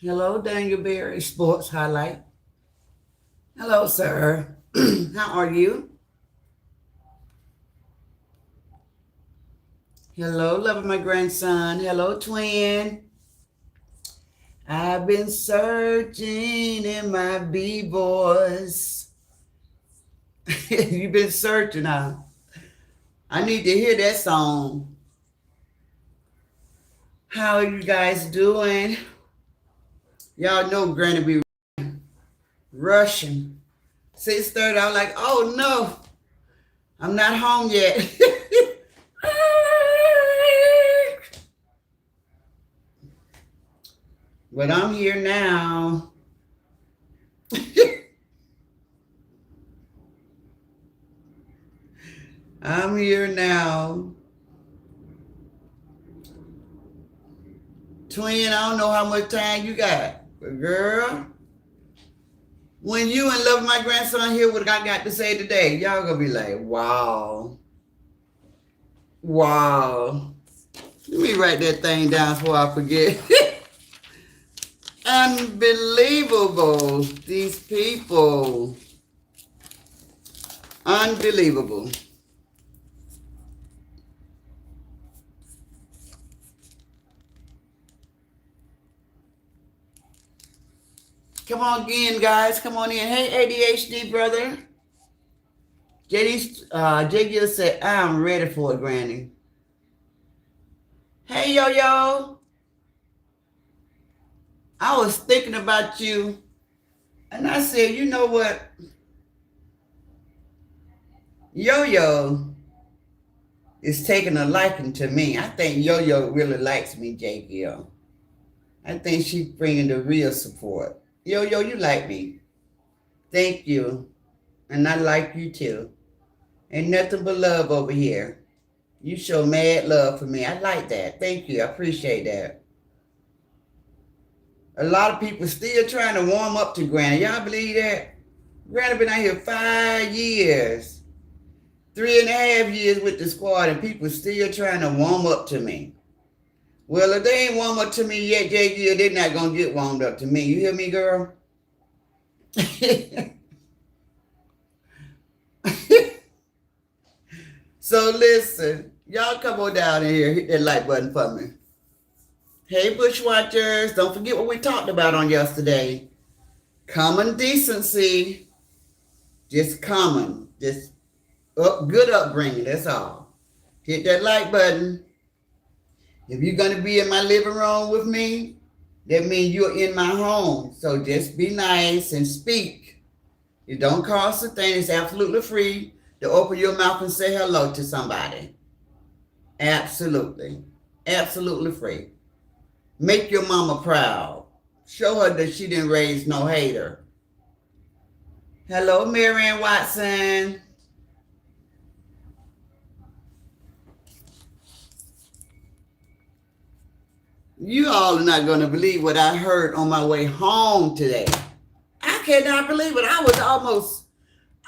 Hello, Daniel Berry, Sports Highlight. Hello, sir. How are you? Hello, loving my grandson. Hello, twin. I've been searching in my B-boys. You've been searching, huh? I need to hear that song. How are you guys doing? Y'all know Granny be rushing. 6:30, I'm like, oh no, I'm not home yet. But I'm here now. I'm here now. Twin, I don't know how much time you got. But girl, when you and Love My Grandson hear what I got to say today, y'all gonna be like, wow. Wow. Let me write that thing down before I forget. Unbelievable. These people. Unbelievable. Come on again, guys. Come on in. Hey, ADHD brother. J Gill said, I'm ready for it, Granny. Hey, yo. I was thinking about you, and I said, you know what? Yo is taking a liking to me. I think Yo really likes me, J Gill. I think she's bringing the real support. Yo, you like me. Thank you. And I like you too. Ain't nothing but love over here. You show mad love for me. I like that. Thank you. I appreciate that. A lot of people still trying to warm up to Granny. Y'all believe that? Granny been out here 5 years. 3.5 years with the squad, and people still trying to warm up to me. Well, if they ain't warm up to me yet, J Gill, they're not going to get warmed up to me. You hear me, girl? So listen, y'all come on down in here, hit that like button for me. Hey, Bushwatchers, don't forget what we talked about on yesterday. Common decency, just common, just good upbringing, that's all. Hit that like button. If you're going to be in my living room with me, that means you're in my home. So just be nice and speak. It don't cost a thing. It's absolutely free to open your mouth and say hello to somebody. Absolutely. Absolutely free. Make your mama proud. Show her that she didn't raise no hater. Hello, Marianne Watson. You all are not going to believe what I heard on my way home today. I cannot believe it. I was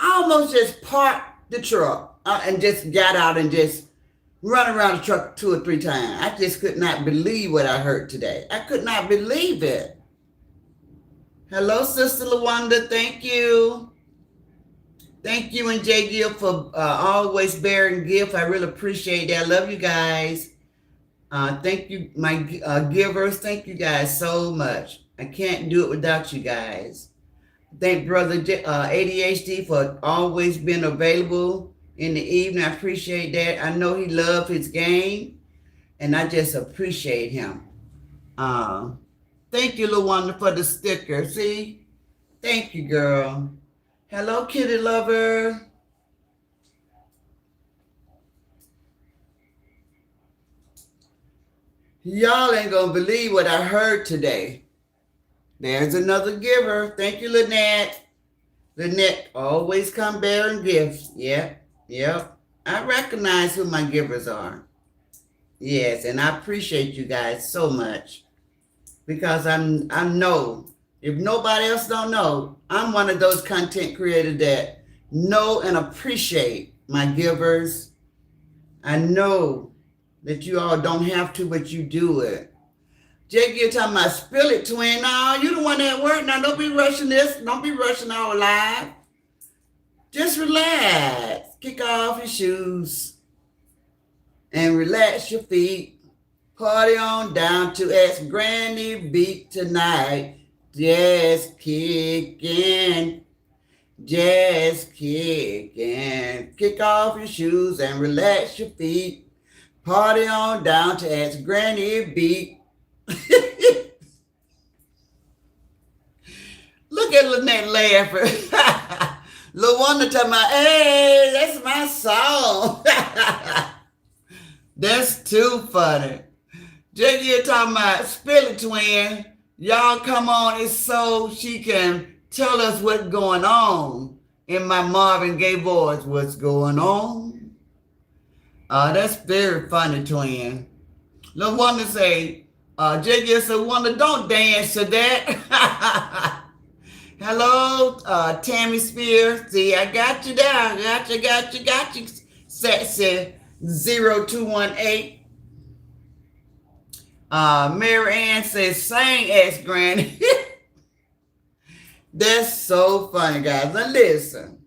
almost just parked the truck and just got out and just run around the truck 2 or 3 times. I just could not believe what I heard today. I could not believe it. Hello, Sister LaWanda. Thank you. Thank you and J Gill for always bearing gift. I really appreciate that. I love you guys. Thank you, my givers. Thank you guys so much. I can't do it without you guys. Thank Brother ADHD for always being available in the evening. I appreciate that. I know he loves his game, and I just appreciate him. Thank you, LaWanda, for the sticker. See? Thank you, girl. Hello, kitty lover. Y'all ain't gonna believe what I heard today. There's another giver. Thank you, Lynette. Lynette always come bearing gifts. Yep. I recognize who my givers are. Yes, and I appreciate you guys so much because I know if nobody else don't know, I'm one of those content creators that know and appreciate my givers. I know that you all don't have to, but you do it. Jake, you're talking about spill it, twin. No, you the one that work. Now, don't be rushing this. Don't be rushing our live. Just relax. Kick off your shoes and relax your feet. Party on down to S Granny Beat tonight. Just kicking. Just kicking. Kick off your shoes and relax your feet. Party on down to S Granny Beat. Look at Lynette laughing. LaWanda talking about, hey, that's my song. That's too funny. Jackie, you're talking about spill it, twin. Y'all come on, it's so she can tell us what's going on in my Marvin Gaye voice. What's going on? That's very funny, twin. LaWanda say, Jackie said, Wanda, don't dance to that. Hello, Tammy Spears. See, I got you down. Got you. Sexy 0218. Mary Ann says, sing S Granny. That's so funny, guys. Now listen.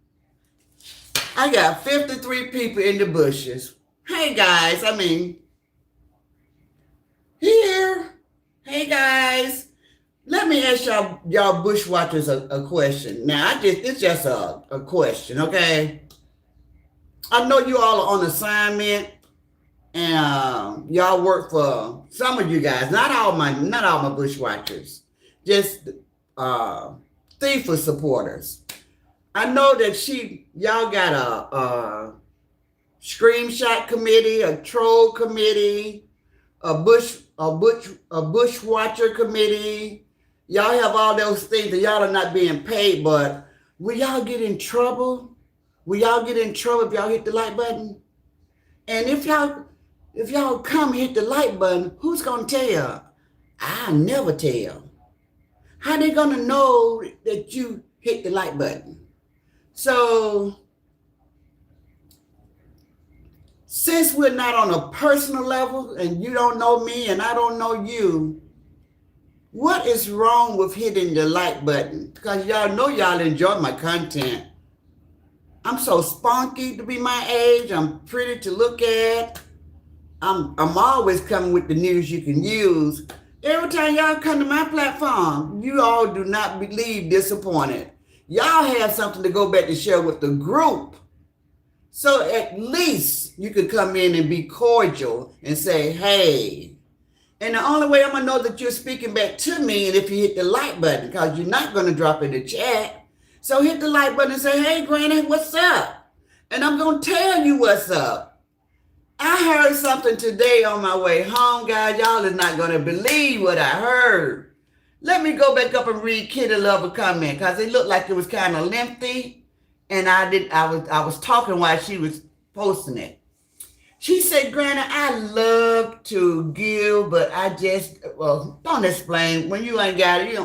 I got 53 people in the bushes. Hey, guys. Here. Hey, guys. Let me ask y'all bushwatchers a question. Now, it's just a question, okay? I know you all are on assignment, and y'all work for some of you guys. Not all my bushwatchers, just FIFA supporters. I know that y'all got a screenshot committee, a troll committee, a bushwatcher committee. Y'all have all those things that y'all are not being paid, but will y'all get in trouble? Will y'all get in trouble if y'all hit the like button? And if y'all come hit the like button, who's gonna tell? I never tell. How they gonna know that you hit the like button? So since we're not on a personal level and you don't know me and I don't know you, what is wrong with hitting the like button? Because y'all know y'all enjoy my content. I'm so spunky to be my age. I'm pretty to look at. I'm always coming with the news you can use. Every time y'all come to my platform, you all do not leave disappointed. Y'all have something to go back to share with the group. So at least you could come in and be cordial and say, hey. And the only way I'm going to know that you're speaking back to me is if you hit the like button, because you're not going to drop in the chat. So hit the like button and say, hey, Granny, what's up? And I'm going to tell you what's up. I heard something today on my way home, guys. Y'all is not going to believe what I heard. Let me go back up and read Kitty Lover comment, because it looked like it was kind of lengthy. And I was talking while she was posting it. She said, Granny, I love to give, but I just, don't explain. When you ain't got it,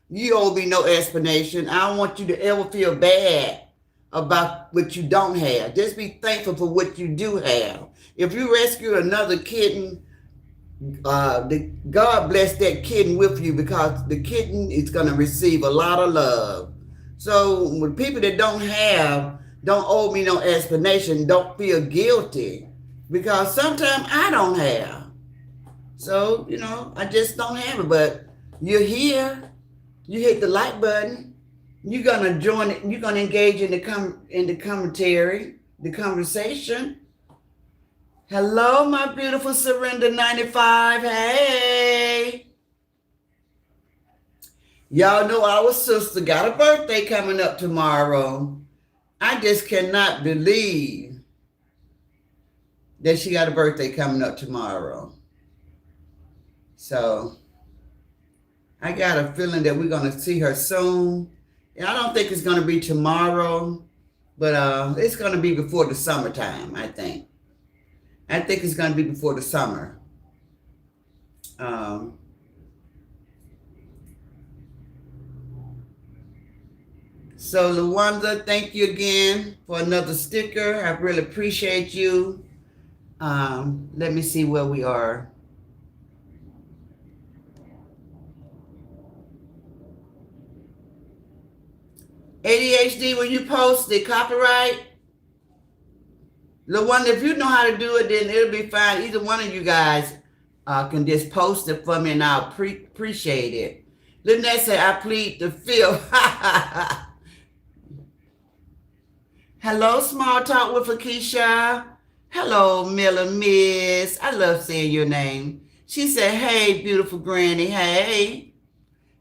you owe me no explanation. I don't want you to ever feel bad about what you don't have. Just be thankful for what you do have. If you rescue another kitten, God bless that kitten with you, because the kitten is going to receive a lot of love. So when people that don't owe me no explanation, don't feel guilty. Because sometimes I don't have. So, I just don't have it. But you're here. You hit the like button. You're going to join it. You're going to engage in the commentary, the conversation. Hello, my beautiful Surrender 95. Hey. Y'all know our sister got a birthday coming up tomorrow. I just cannot believe that she got a birthday coming up tomorrow. So I got a feeling that we're going to see her soon. And I don't think it's going to be tomorrow, but it's going to be before the summertime, I think. I think it's going to be before the summer. So LaWanda, thank you again for another sticker. I really appreciate you. Let me see where we are. ADHD, when you post the copyright, the one, if you know how to do it, then it'll be fine. Either one of you guys can just post it for me and I'll appreciate it. Lynette said, I plead the fifth. Hello, Small Talk with Lakeisha. Hello, Miller Miss. I love saying your name. She said, hey, beautiful granny. Hey.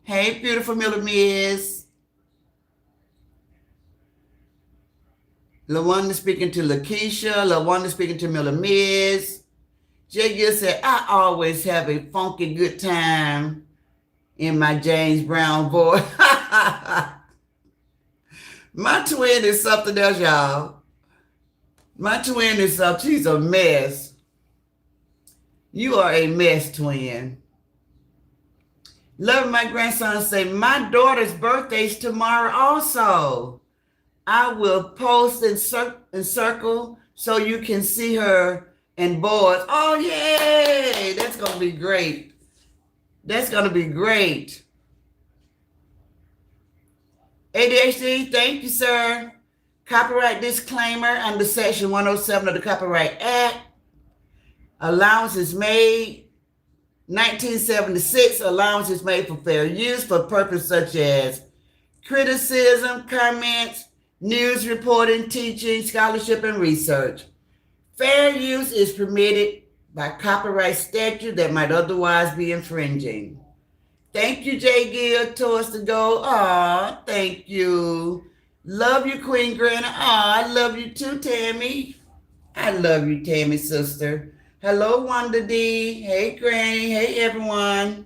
Hey, beautiful Miller Miss. LaWanda speaking to Lakeisha. LaWanda speaking to Miller Miss. Jay Gill said, I always have a funky good time in my James Brown voice. My twin is something else, y'all. My twin is something. She's a mess. You are a mess, twin. Love my grandson say, my daughter's birthday's tomorrow also. I will post and circle so you can see her and boys. Oh, yay! That's going to be great. That's going to be great. ADHD, thank you, sir. Copyright disclaimer under Section 107 of the Copyright Act. Allowance is made. 1976, allowance is made for fair use for purposes such as criticism, comments, news reporting, teaching, scholarship, and research. Fair use is permitted by copyright statute that might otherwise be infringing. Thank you, Jay Gill, towards the goal. Aw, thank you. Love you, Queen Granny. Aw, I love you too, Tammy. I love you, Tammy, sister. Hello, Wanda D. Hey, Granny. Hey, everyone.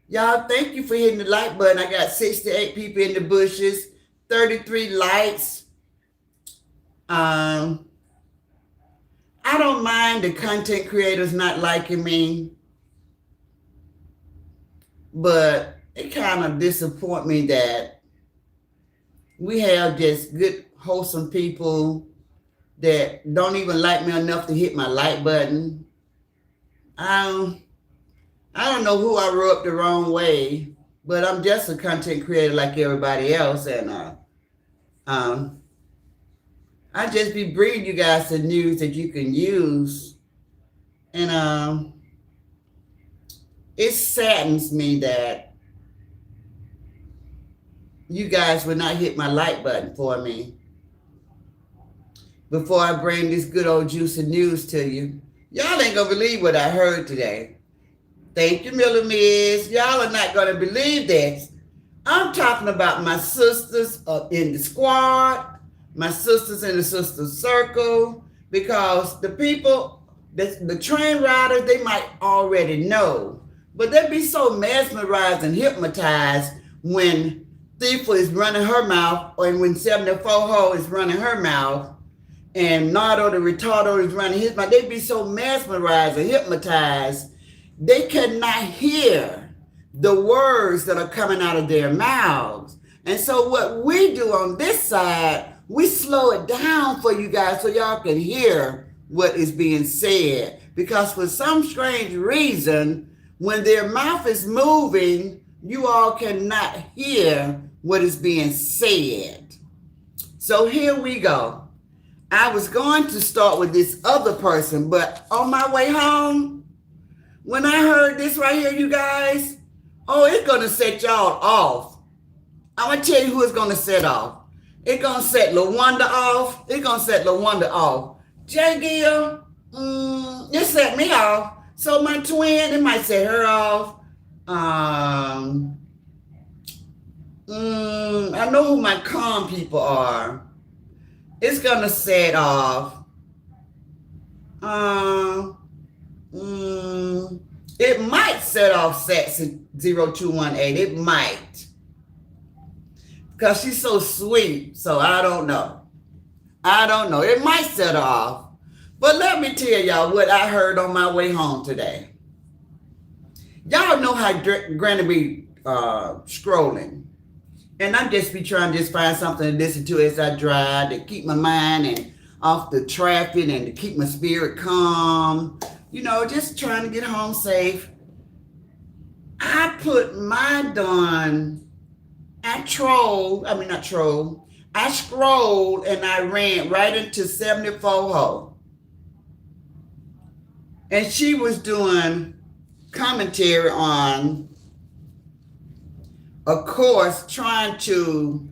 Y'all, thank you for hitting the like button. I got 68 people in the bushes, 33 likes. I don't mind the content creators not liking me, but it kind of disappoints me that we have just good, wholesome people that don't even like me enough to hit my like button. I don't know who I rubbed the wrong way, but I'm just a content creator like everybody else, and I just be bringing you guys the news that you can use, and it saddens me that you guys would not hit my like button for me before I bring this good old juicy news to you. Y'all ain't gonna believe what I heard today. Thank you, Miller Miss. Y'all are not gonna believe this. I'm talking about my sisters in the squad, my sisters in the sister circle, because the people, the train riders, they might already know, but they be so mesmerized and hypnotized when Thief is running her mouth, or when 74 Ho is running her mouth, and Nardo the Retardo is running his mouth. They be so mesmerized and hypnotized, they cannot hear the words that are coming out of their mouths. And so what we do on this side, we slow it down for you guys so y'all can hear what is being said. Because for some strange reason, when their mouth is moving, you all cannot hear what is being said. So here we go. I was going to start with this other person, but on my way home, when I heard this right here, you guys, oh, it's going to set y'all off. I'm going to tell you who it's going to set off. It's going to set LaWanda off. It's going to set LaWanda off. Jay Gill, it set me off. So my twin, it might set her off. I know who my calm people are. It's going to set off. It might set off Sexy 0218. It might. Because she's so sweet. So I don't know. It might set her off. But let me tell y'all what I heard on my way home today. Y'all know how Granny be scrolling. And I just be trying to just find something to listen to as I drive to keep my mind and off the traffic and to keep my spirit calm. You know, just trying to get home safe. I put my darn I scrolled and I ran right into 74 Ho. And she was doing commentary on, of course, trying to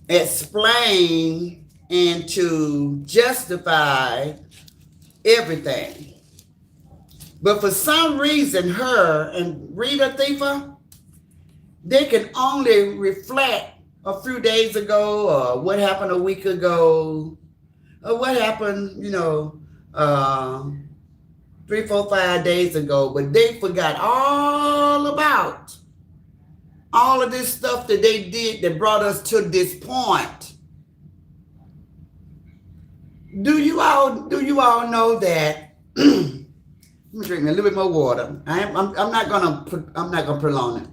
explain and to justify everything. But for some reason, her and Rita Thifa, they can only reflect a few days ago or what happened a week ago or what happened, 3, 4, 5 days ago. But they forgot all about all of this stuff that they did that brought us to this point. Do you all know that? Let me drink a little bit more water. I'm not gonna prolong it.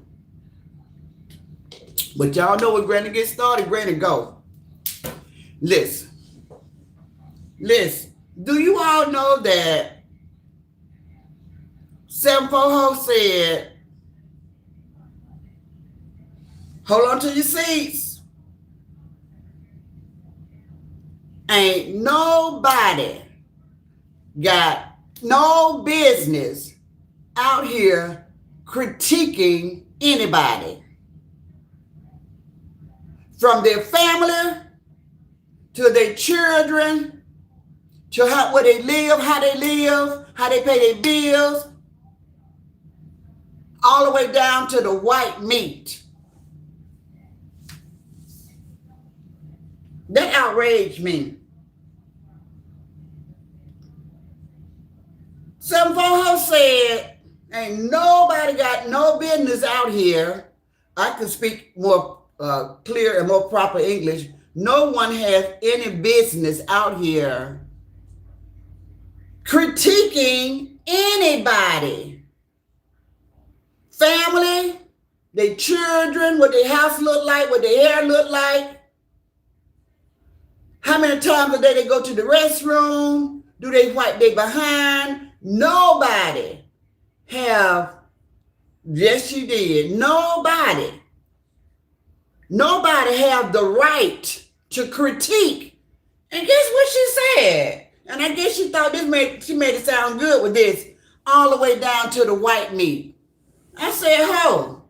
But y'all know when Granny gets started, Granny go. Listen. Do you all know that 74 Ho said, hold on to your seats. Ain't nobody got no business out here critiquing anybody. From their family to their children, to where they live, how they pay their bills, all the way down to the white meat. That outraged me. 74 Ho said, ain't nobody got no business out here. I can speak more clear and more proper English. No one has any business out here critiquing anybody. Family, their children, what their house look like, what their hair look like. How many times a day they go to the restroom? Do they wipe their behind? Nobody have, yes you did, nobody have the right to critique. And guess what she said? And I guess she thought she made it sound good with this, all the way down to the white meat. I said, Ho,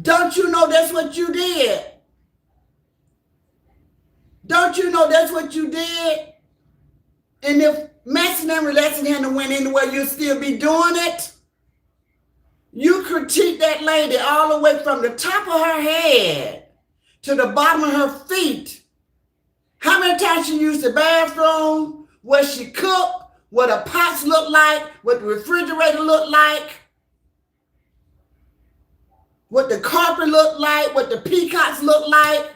don't you know that's what you did? Don't you know that's what you did? And if Maxine and relaxing hadn't went anywhere, you'll still be doing it. You critique that lady all the way from the top of her head to the bottom of her feet. How many times she used the bathroom, what she cooked, what her pots look like, what the refrigerator looked like, what the carpet looked like, what the peacocks looked like,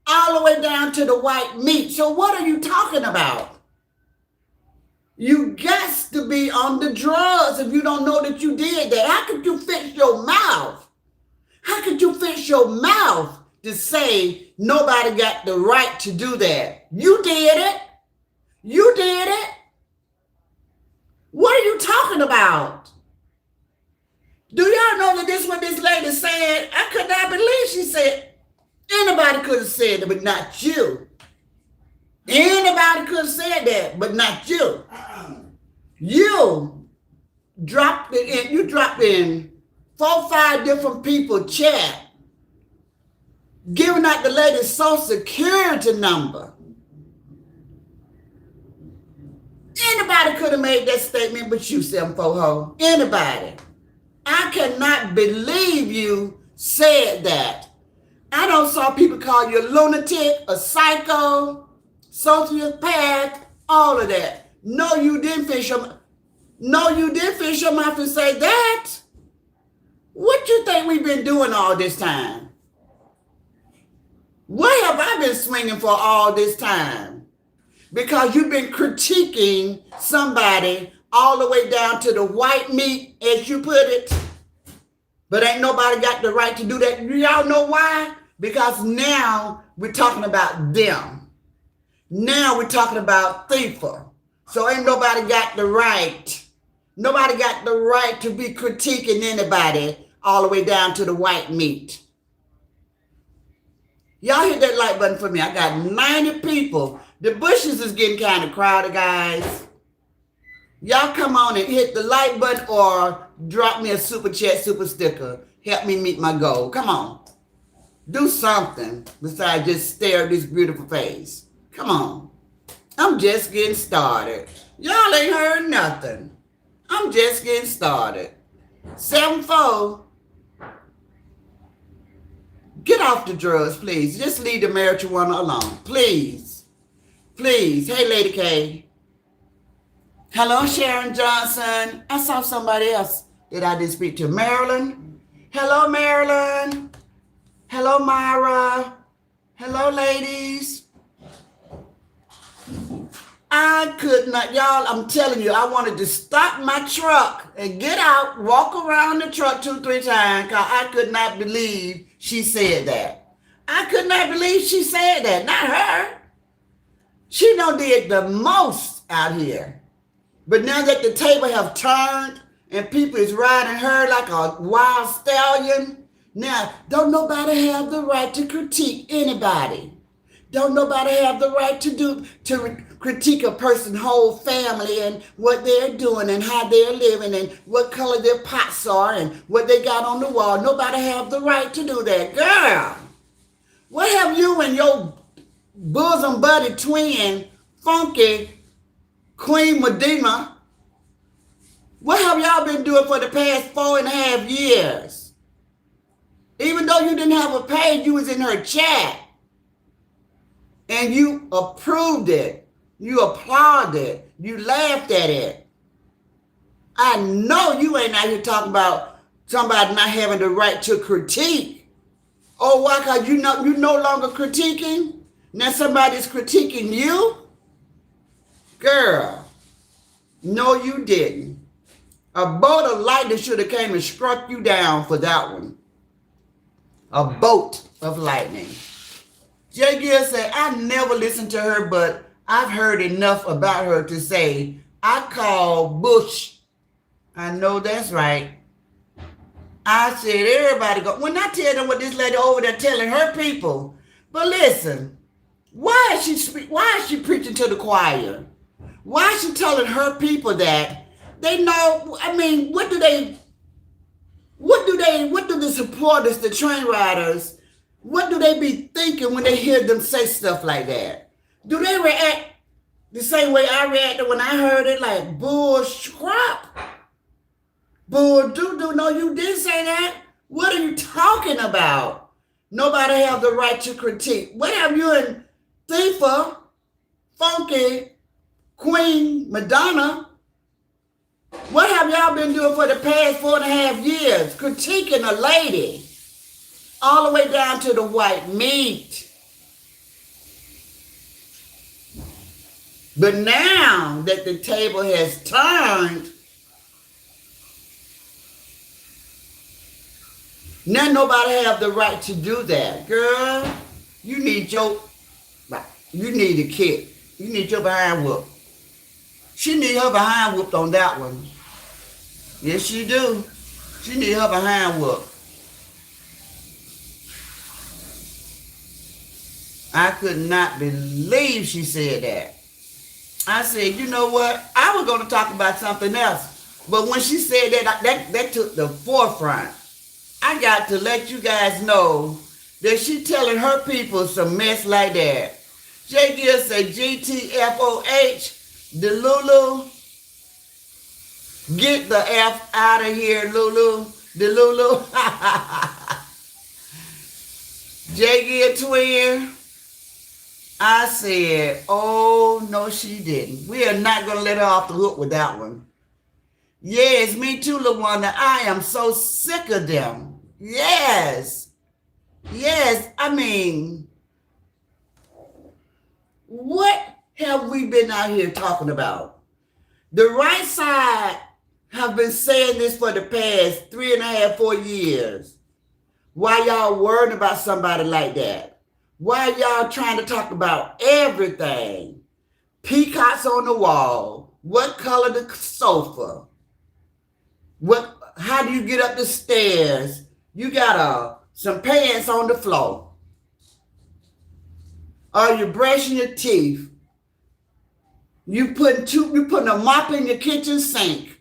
all the way down to the white meat. So what are you talking about? You got to be on the drugs if you don't know that you did that. How could you fix your mouth? How could you fix your mouth to say nobody got the right to do that? You did it. You did it. What are you talking about? Do y'all know that this is what this lady said? I could not believe she said, anybody could have said it, but not you. Anybody could have said that, but not you. You dropped in 4 or 5 different people chat, giving out the lady's social security number. Anybody could have made that statement, but you, 74 Ho. Anybody. I cannot believe you said that. I don't saw people call you a lunatic, a psycho, sociopath, all of that. No, you didn't finish your mouth and say that. What you think we've been doing all this time? What have I been swinging for all this time? Because you've been critiquing somebody all the way down to the white meat, as you put it. But ain't nobody got the right to do that. Y'all know why? Because now we're talking about them. Now we're talking about Thifa. So ain't nobody got the right Nobody got the right to be critiquing anybody all the way down to the white meat. Y'all hit that like button for me. I got 90 people. The bushes is getting kind of crowded, guys. Y'all come on and hit the like button or drop me a super chat, super sticker. Help me meet my goal. Come on. Do something besides just stare at this beautiful face. Come on. I'm just getting started. Y'all ain't heard nothing. I'm just getting started. 7-4. Get off the drugs, please. Just leave the marijuana alone. Please. Please. Hey, Lady K. Hello, Sharon Johnson. I saw somebody else that I didn't speak to. Marilyn. Hello, Marilyn. Hello, Myra. Hello, ladies. I could not, y'all, I'm telling you, I wanted to stop my truck and get out, walk around the truck 2-3 times, because I could not believe she said that. I could not believe she said that, not her. She done did the most out here. But now that the table have turned and people is riding her like a wild stallion, now don't nobody have the right to critique anybody. Don't nobody have the right to critique a person's whole family and what they're doing and how they're living and what color their pots are and what they got on the wall. Nobody have the right to do that. Girl, what have you and your bosom buddy twin, Funky Queen Medina, what have y'all been doing for the past 4.5 years? Even though you didn't have a page, you was in her chat. And you approved it. You applauded it. You laughed at it. I know you ain't out here talking about somebody not having the right to critique. Oh, why? Because you no longer critiquing? Now somebody's critiquing you? Girl, no you didn't. A bolt of lightning should have came and struck you down for that one. A bolt of lightning. Jay Gill said, I never listened to her, but I've heard enough about her to say, I call Bush. I know that's right. I said, everybody go. When I tell them what this lady over there telling her people, but listen, why is she preaching to the choir? Why is she telling her people that? They know, I mean, what do the supporters, the train riders, what do they be thinking when they hear them say stuff like that? Do they react the same way I reacted when I heard it, like bull crap? Bull doo-doo, no, you didn't say that. What are you talking about? Nobody have the right to critique. What have you and Thifa, Funky, Queen, Madonna, what have y'all been doing for the past 4.5 years? Critiquing a lady. All the way down to the white meat. But now that the table has turned, now nobody have the right to do that. Girl, you need a kick. You need your behind whoop. She need her behind whooped on that one. Yes, she do. She need her behind whooped. I could not believe she said that. I said, you know what? I was going to talk about something else. But when she said that took the forefront. I got to let you guys know that she telling her people some mess like that. Jay Gill said, GTFOH, the Lulu. Get the F out of here, Lulu. The Lulu. Jay Gill twin. I said, oh, no, she didn't. We are not going to let her off the hook with that one. Yes, me too, LaWanda. I am so sick of them. Yes. Yes, I mean, what have we been out here talking about? The right side have been saying this for the past 3.5, 4 years. Why y'all worried about somebody like that? Why y'all trying to talk about everything? Peacocks on the wall. What color the sofa? How do you get up the stairs? You got some pants on the floor. Are you brushing your teeth? You putting a mop in your kitchen sink.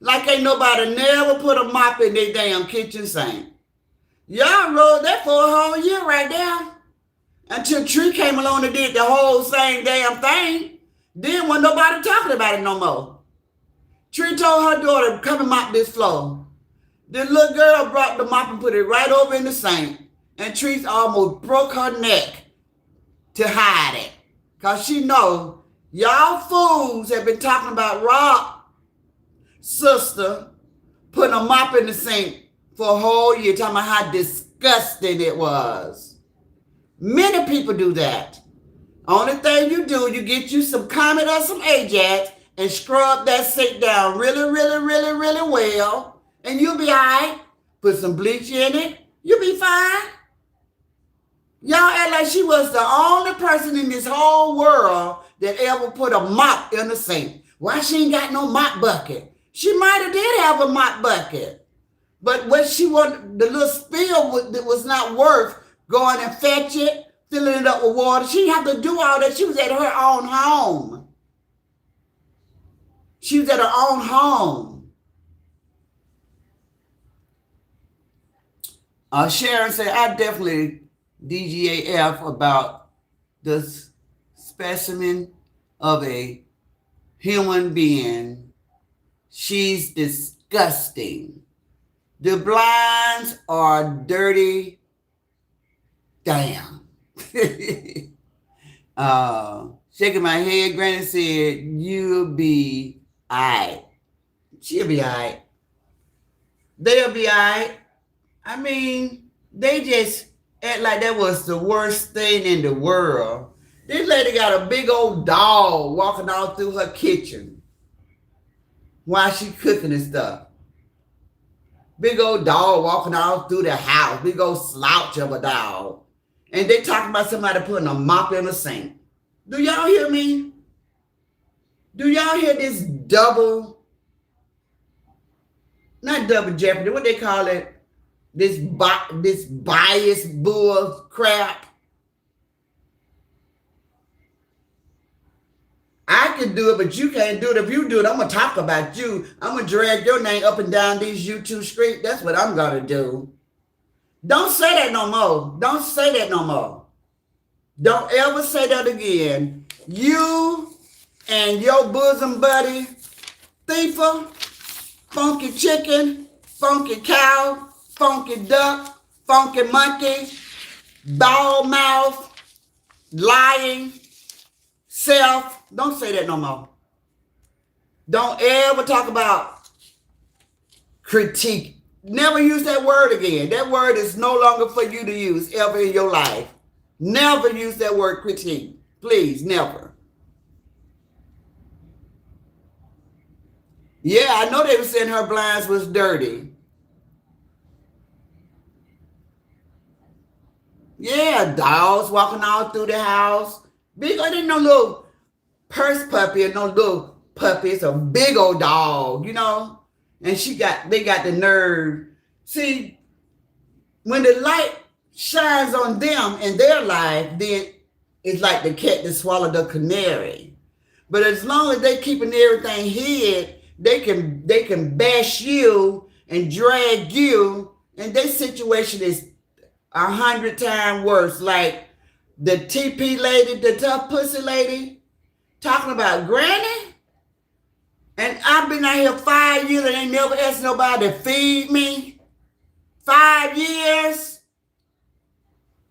Like ain't nobody never put a mop in their damn kitchen sink. Y'all rode that for a whole year right there. Until Tree came along and did the whole same damn thing. Then wasn't nobody talking about it no more. Tree told her daughter, come and mop this floor. The little girl brought the mop and put it right over in the sink. And Tree almost broke her neck to hide it. Because she know y'all fools have been talking about Rob's sister putting a mop in the sink for a whole year, talking about how disgusting it was. Many people do that. Only thing you do, you get you some Comet or some Ajax and scrub that sink down really, really, really, really well, and you'll be all right. Put some bleach in it, you'll be fine. Y'all act like she was the only person in this whole world that ever put a mop in the sink. Why she ain't got no mop bucket? She might have did have a mop bucket. But what she wanted, the little spill was not worth going and fetch it, filling it up with water. She didn't have to do all that. She was at her own home. She was at her own home. Sharon said, I definitely DGAF about this specimen of a human being. She's disgusting. The blinds are dirty. Damn. Shaking my head, Granny said, you'll be all right. She'll be all right. They'll be all right. I mean, they just act like that was the worst thing in the world. This lady got a big old dog walking all through her kitchen while she cooking and stuff. Big old dog walking all through the house. Big old slouch of a dog. And they talking about somebody putting a mop in a sink. Do y'all hear me? Do y'all hear this not double jeopardy, what they call it? This bias bull crap. I can do it, but you can't do it. If you do it, I'm going to talk about you. I'm going to drag your name up and down these YouTube streets. That's what I'm going to do. Don't say that no more. Don't say that no more. Don't ever say that again. You and your bosom buddy, Thiefer, Funky Chicken, Funky Cow, Funky Duck, Funky Monkey, Bald Mouth, Lying, Self. Don't say that no more. Don't ever talk about critique. Never use that word again. That word is no longer for you to use ever in your life. Never use that word critique. Please, never. Yeah, I know they were saying her blinds was dirty. Yeah, dogs walking all through the house. Big, I didn't know little purse puppy or no little puppy. It's a big old dog, you know? And they got the nerve. See, when the light shines on them in their life, then it's like the cat that swallowed the canary. But as long as they keeping everything hid, they can bash you and drag you, and their situation is 100 times worse. Like the TP lady, the tough pussy lady, talking about Granny. And I've been out here 5 years and ain't never asked nobody to feed me. 5 years.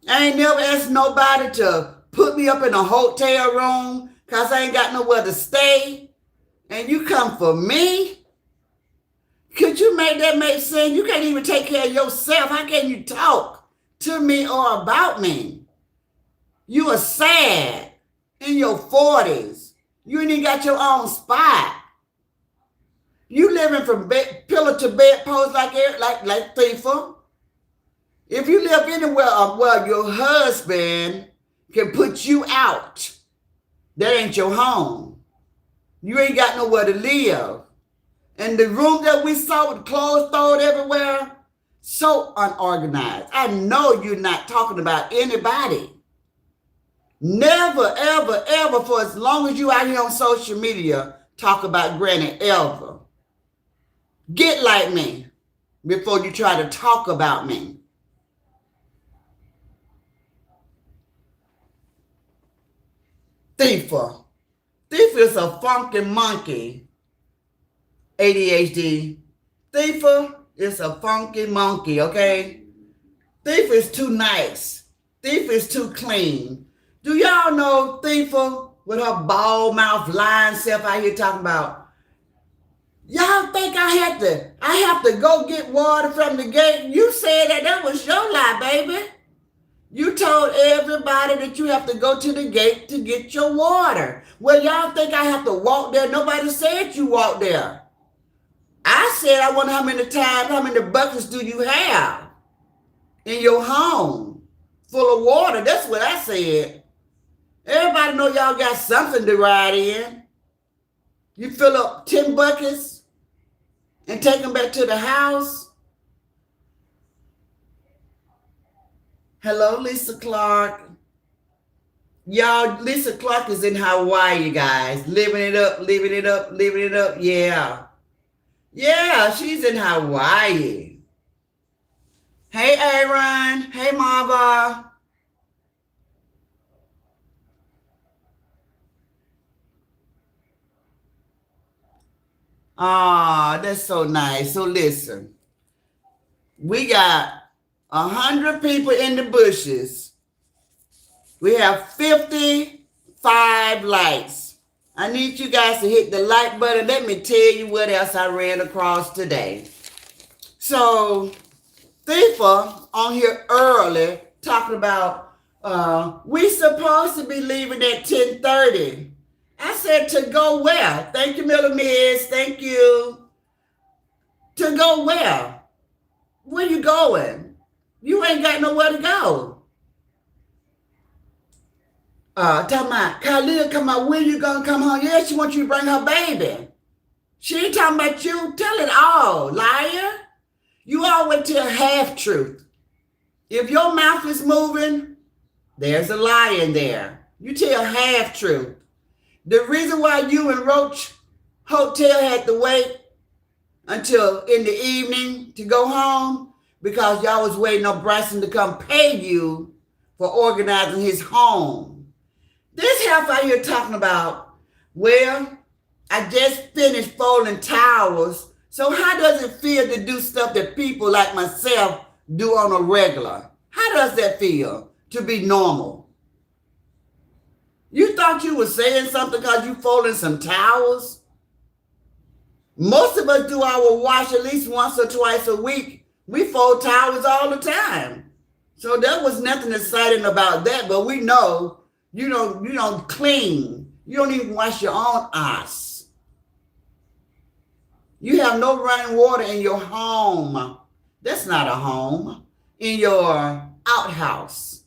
I ain't never asked nobody to put me up in a hotel room because I ain't got nowhere to stay. And you come for me? Could you make that make sense? You can't even take care of yourself. How can you talk to me or about me? You are sad in your 40s. You ain't even got your own spot. You living from pillar to bedpost like Thiefer. If you live anywhere where your husband can put you out, that ain't your home. You ain't got nowhere to live. And the room that we saw with clothes thrown everywhere, so unorganized. I know you're not talking about anybody. Never, ever, ever, for as long as you out here on social media, talk about Granny ever. Get like me before you try to talk about me. Thiefer. Thief is a funky monkey. ADHD. Thiefer is a funky monkey, okay? Thief is too nice. Thief is too clean. Do y'all know Thiefer with her bald mouth lying self out here talking about, y'all think I have to go get water from the gate? You said that was your lie, baby. You told everybody that you have to go to the gate to get your water. Well, y'all think I have to walk there? Nobody said you walk there. I said, I wonder how many buckets do you have in your home full of water? That's what I said. Everybody know y'all got something to ride in. You fill up 10 buckets and take them back to the house. Hello, Lisa Clark. Y'all, Lisa Clark is in Hawaii, guys. Living it up, living it up, living it up. Yeah. Yeah, she's in Hawaii. Hey, Aaron. Hey, Marva. Ah, that's so nice. So listen, we got 100 people in the bushes. We have 55 likes. I need you guys to hit the like button. Let me tell you what else I ran across today. So, Thiefer on here early talking about we supposed to be leaving at 10:30. I said, to go where? Thank you, Miller Miss. Thank you. To go where? Where you going? You ain't got nowhere to go. Talking about Khalil come out, when you gonna come home? Yeah, she wants you to bring her baby. She ain't talking about you. Tell it all, liar. You always tell half truth. If your mouth is moving, there's a lie in there. You tell half truth. The reason why you and Roach Hotel had to wait until in the evening to go home, because y'all was waiting on Bryson to come pay you for organizing his home. This half out here talking about, well, I just finished folding towels, so how does it feel to do stuff that people like myself do on a regular? How does that feel to be normal? You thought you were saying something because you folding some towels? Most of us do our wash at least once or twice a week. We fold towels all the time. So there was nothing exciting about that, but we know you don't clean. You don't even wash your own ass. You have no running water in your home. That's not a home. In your outhouse.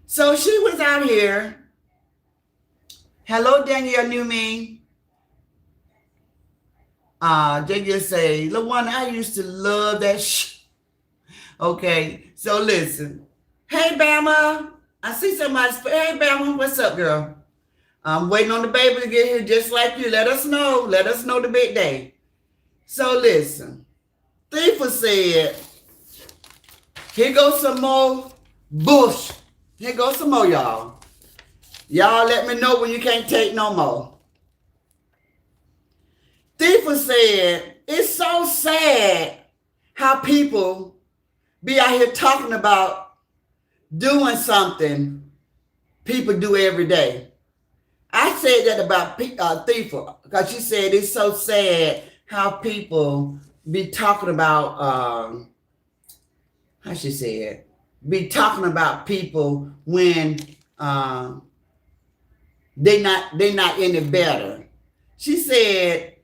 So she was out here. Hello, Danielle Newman. They just say, LaWanda, I used to love that Okay, so listen. Hey, Bama. I see somebody. Hey, Bama, what's up, girl? I'm waiting on the baby to get here just like you. Let us know. Let us know the big day. So listen. Thiefer said, here goes some more bush. Here goes some more, y'all. Y'all let me know when you can't take no more. Thiefer said, it's so sad how people be out here talking about doing something people do every day. I said that about Thiefer because she said it's so sad how people be talking about, how she said, be talking about people when they not any better. She said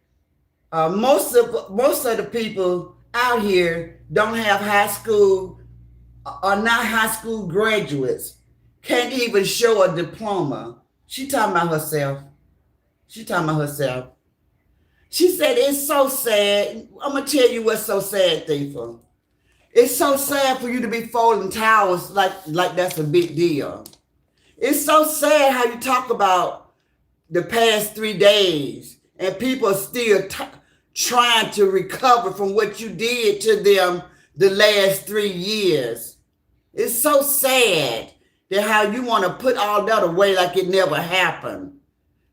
most of the people out here don't have high school, are not high school graduates, can't even show a diploma. She talking about herself. She said, it's so sad. I'm going to tell you what's so sad, Thifa. It's so sad for you to be folding towels like that's a big deal. It's so sad how you talk about the past 3 days and people are still trying to recover from what you did to them the last 3 years. It's so sad that how you want to put all that away like it never happened.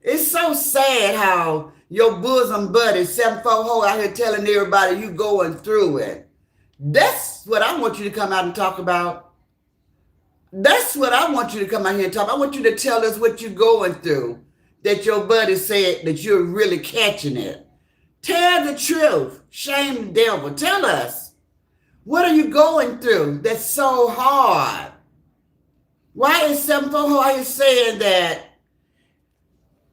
It's so sad how your bosom buddy, 740 out here telling everybody you going through it. That's what I want you to come out and talk about. That's what I want you to come out here and talk about. I want you to tell us what you're going through, that your buddy said that you're really catching it. Tell the truth. Shame the devil. Tell us. What are you going through that's so hard? Why is 740 saying that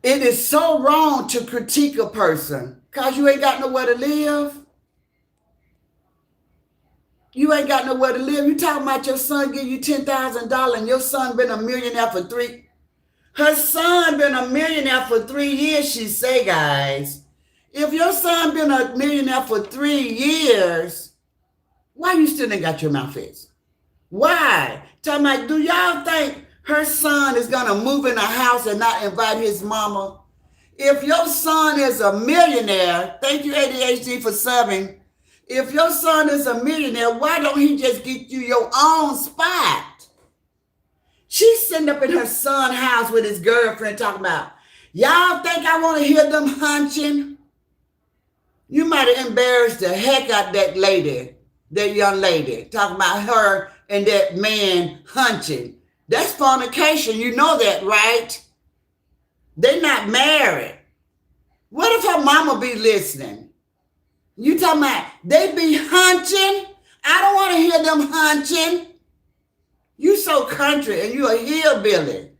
it is so wrong to critique a person? Because you ain't got nowhere to live. You ain't got nowhere to live. You talking about your son give you $10,000 and your son been a millionaire for 3. Her son been a millionaire for 3 years, she say, guys. If your son been a millionaire for 3 years, why you still ain't got your mouth fixed? Why? Tell me, do y'all think her son is going to move in a house and not invite his mama? If your son is a millionaire, thank you ADHD for subbing. If your son is a millionaire, why don't he just get you your own spot? She's sitting up in her son's house with his girlfriend talking about, y'all think I want to hear them hunching? You might have embarrassed the heck out that lady, that young lady, talking about her and that man hunching. That's fornication. You know that, right? They're not married. What if her mama be listening? You talking about they be hunching? I don't want to hear them hunching. You so country and you a hillbilly.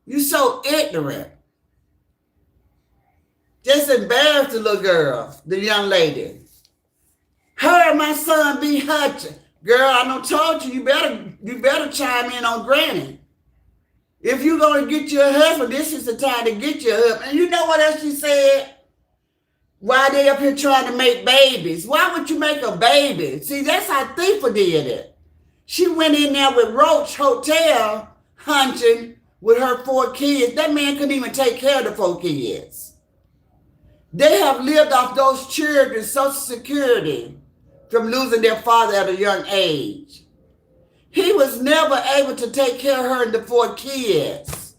You so ignorant. Just embarrassed the little girl, the young lady. Her and my son be hunching. Girl, I done told you, you better chime in on Granny. If you gonna get your husband, this is the time to get your husband. And you know what else she said? Why they up here trying to make babies? Why would you make a baby? See, that's how Thifa did it. She went in there with Roach Hotel hunching with her 4 kids. That man couldn't even take care of the 4 kids. They have lived off those children's Social Security from losing their father at a young age. He was never able to take care of her and the 4 kids.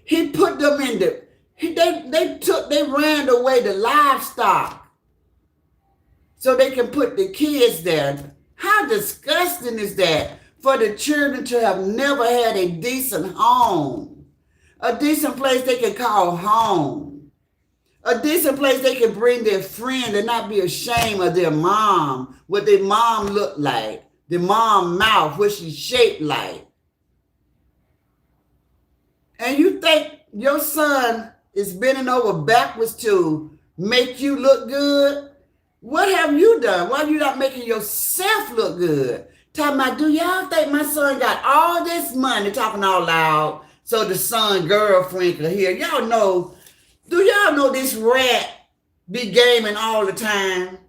He put them in they ran away the livestock so they can put the kids there. How disgusting is that for the children to have never had a decent home, a decent place they can call home, a decent place they can bring their friend and not be ashamed of their mom, what their mom looked like, the mom mouth, what she shaped like. And you think your son is bending over backwards to make you look good? What have you done? Why are you not making yourself look good? Talking about, do y'all think my son got all this money, talking all loud, so the son girlfriend could hear? Y'all know, do y'all know this rat be gaming all the time?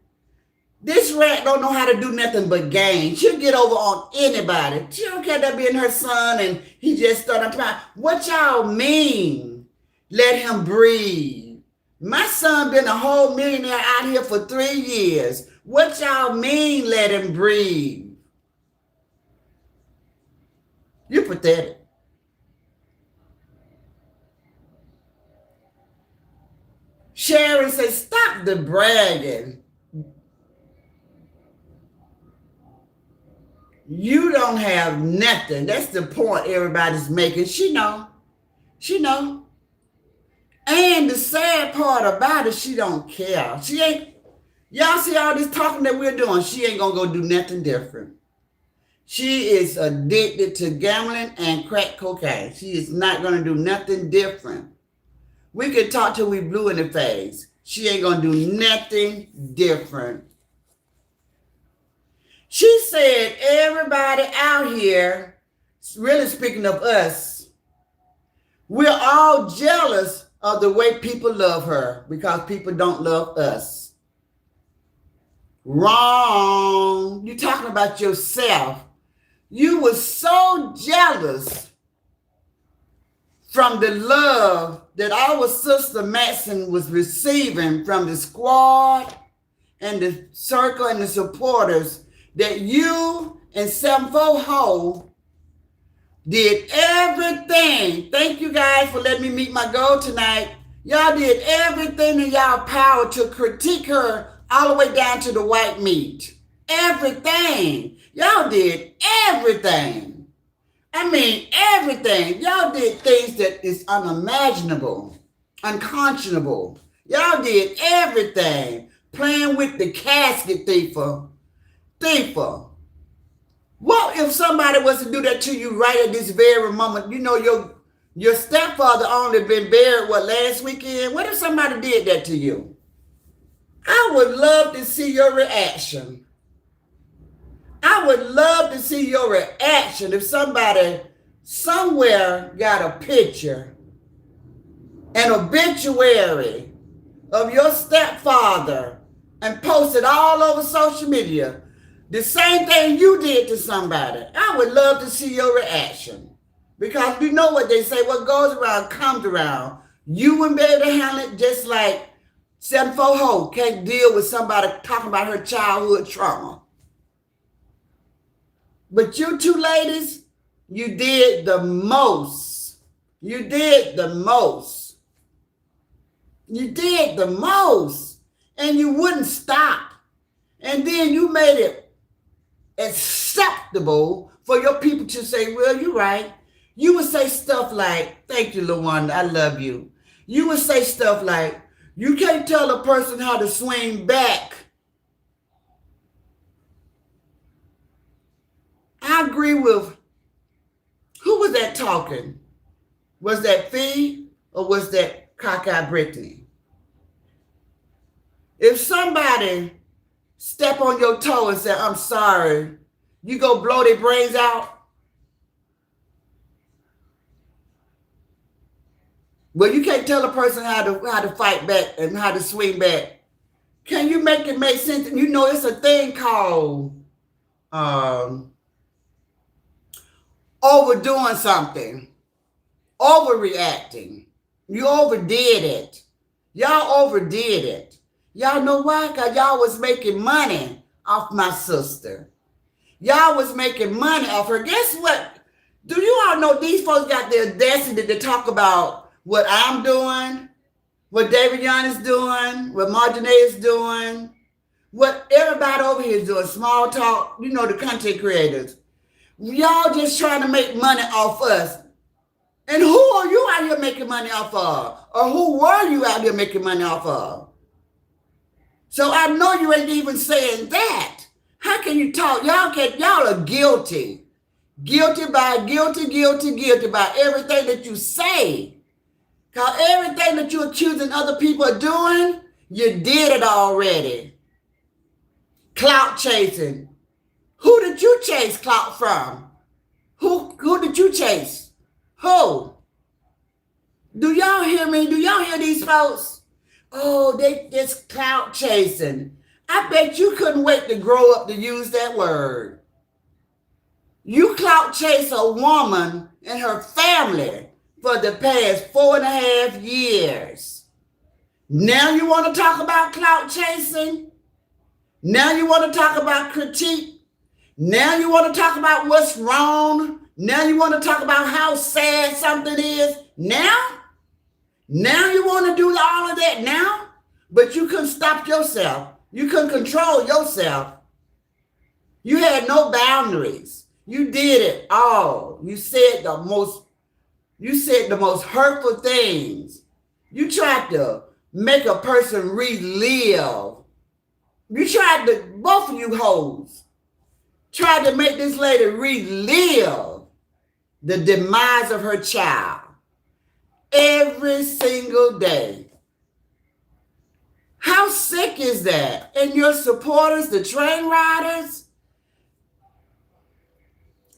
This rat don't know how to do nothing but game. She'll get over on anybody. She don't care that being her son and he just started trying. What y'all mean? Let him breathe. My son been a whole millionaire out here for 3 years. What y'all mean let him breathe? You pathetic. Sharon says, stop the bragging. You don't have nothing. That's the point everybody's making. She know. She know. And the sad part about it, she don't care. She ain't, y'all see all this talking that we're doing, she ain't gonna go do nothing different. She is addicted to gambling and crack cocaine. She is not gonna do nothing different. We could talk till we blue in the face. She ain't gonna do nothing different. She said everybody out here, really speaking of us, we're all jealous of the way people love her because people don't love us. Wrong. You're talking about yourself. You were so jealous from the love that our sister Maxine was receiving from the squad and the circle and the supporters that you and 74 Ho did everything. Thank you guys for letting me meet my goal tonight. Y'all did everything in y'all power to critique her all the way down to the white meat. Everything. Y'all did everything. I mean, everything. Y'all did things that is unimaginable, unconscionable. Y'all did everything. Playing with the casket thiefer. What if somebody was to do that to you right at this very moment? You know, your stepfather only been buried, last weekend? What if somebody did that to you? I would love to see your reaction. I would love to see your reaction if somebody somewhere got a picture, an obituary of your stepfather and posted all over social media the same thing you did to somebody. I would love to see your reaction. Because you know what they say, what goes around comes around. You wouldn't be able to handle it just like 74 Ho can't deal with somebody talking about her childhood trauma. But you two ladies, you did the most. You did the most. You did the most. And you wouldn't stop. And then you made it acceptable for your people to say, well, you're right. You would say stuff like, thank you, LaWanda, I love you. You would say stuff like, you can't tell a person how to swing back. I agree with, who was that talking? Was that Fee or was that Cockeye Brittany? If somebody step on your toe and say, I'm sorry, you go blow their brains out? Well, you can't tell a person how to fight back and how to swing back. Can you make it make sense? You know, it's a thing called overdoing something, overreacting. You overdid it. Y'all overdid it. Y'all know why? Because y'all was making money off my sister. Y'all was making money off her. Guess what? Do you all know these folks got the audacity to talk about what I'm doing, what David Young is doing, what Marjanae is doing, what everybody over here is doing, small talk, you know, the content creators. Y'all just trying to make money off us. And who are you out here making money off of? Or who were you out here making money off of? So I know you ain't even saying that. How can you talk? Y'all are guilty. Guilty by everything that you say. Because everything that you're accusing other people of doing, you did it already. Clout chasing. Who did you chase clout from? Who did you chase? Who? Do y'all hear me? Do y'all hear these folks? Oh, they just clout chasing. I bet you couldn't wait to grow up to use that word. You clout chase a woman and her family for the past 4.5 years. Now you want to talk about clout chasing? Now you want to talk about critique? Now you want to talk about what's wrong? Now you want to talk about how sad something is? Now you want to do all of that now? But you couldn't stop yourself. You couldn't control yourself. You had no boundaries. You did it all. You said the most hurtful things. You tried to make a person relive. You tried to, both of you hoes, tried to make this lady relive the demise of her child every single day. How sick is that? And your supporters, the train riders,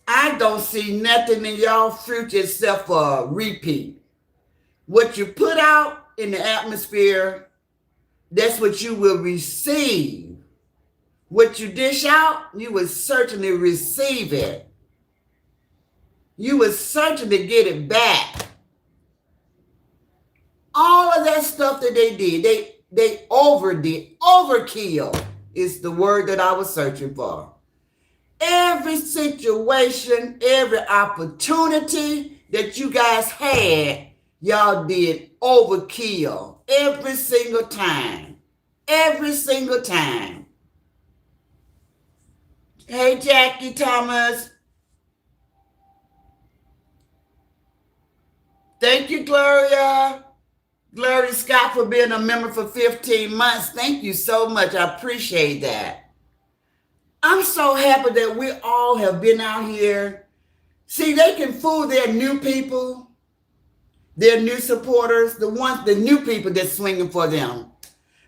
I don't see nothing in y'all future except for a repeat. What you put out in the atmosphere, that's what you will receive. What you dish out, you will certainly receive it. You will certainly get it back. All of that stuff that they did, they overdid. Overkill is the word that I was searching for. Every situation, every opportunity that you guys had, y'all did overkill every single time. Every single time. Hey, Jackie Thomas. Thank you, Gloria. Gloria Scott, for being a member for 15 months. Thank you so much. I appreciate that. I'm so happy that we all have been out here. See, they can fool their new people, their new supporters, the new people that's swinging for them.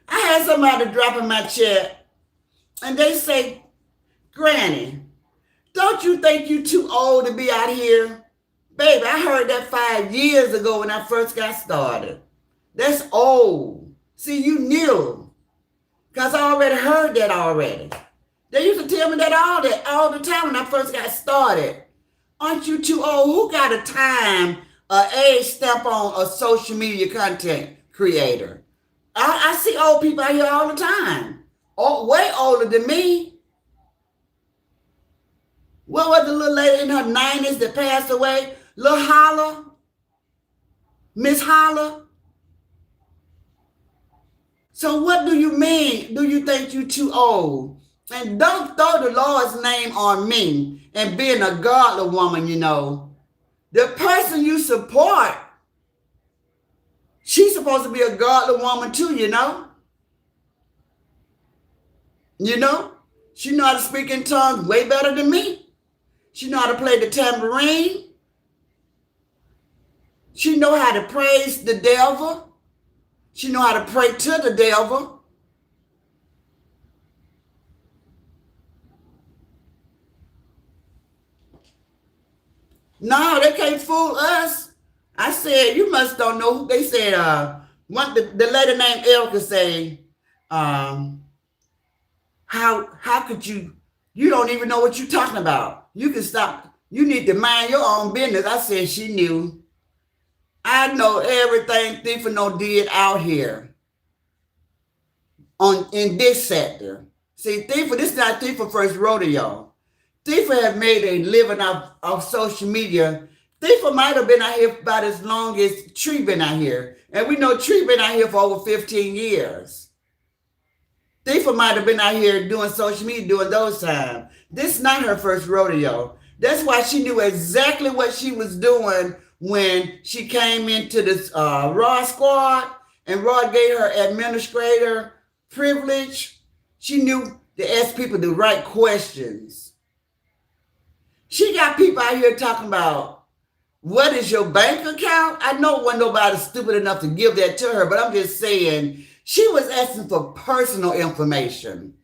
I had somebody drop in my chat, and they say, Granny, don't you think you too old to be out here? Baby, I heard that 5 years ago when I first got started. That's old. See, you knew. Because I already heard that already. They used to tell me that all the time when I first got started. Aren't you too old? Who got a time, age stamp on a social media content creator? I see old people out here all the time. Way older than me. What was the little lady in her 90s that passed away? Lil Holla? Miss Holla? So what do you mean? Do you think you too old? And don't throw the Lord's name on me and being a godly woman, you know. The person you support, she's supposed to be a godly woman too, you know. You know? She know how to speak in tongues way better than me. She know how to play the tambourine. She know how to praise the devil. She know how to pray to the devil. No, they can't fool us. I said, you must don't know. They said, the lady named Erica say, how could you don't even know what you're talking about. You can stop. You need to mind your own business. I said, she knew. I know everything Thief did out here in this sector. See, Thief, this is not Thief first rodeo. Thief have made a living off social media. Thief might have been out here about as long as Tree been out here. And we know Tree been out here for over 15 years. Thief might have been out here doing social media during those times. This is not her first rodeo. That's why she knew exactly what she was doing when she came into this Raw squad and Raw gave her administrator privilege. She knew to ask people the right questions. She got people out here talking about, what is your bank account? I know wasn't nobody stupid enough to give that to her, but I'm just saying, she was asking for personal information.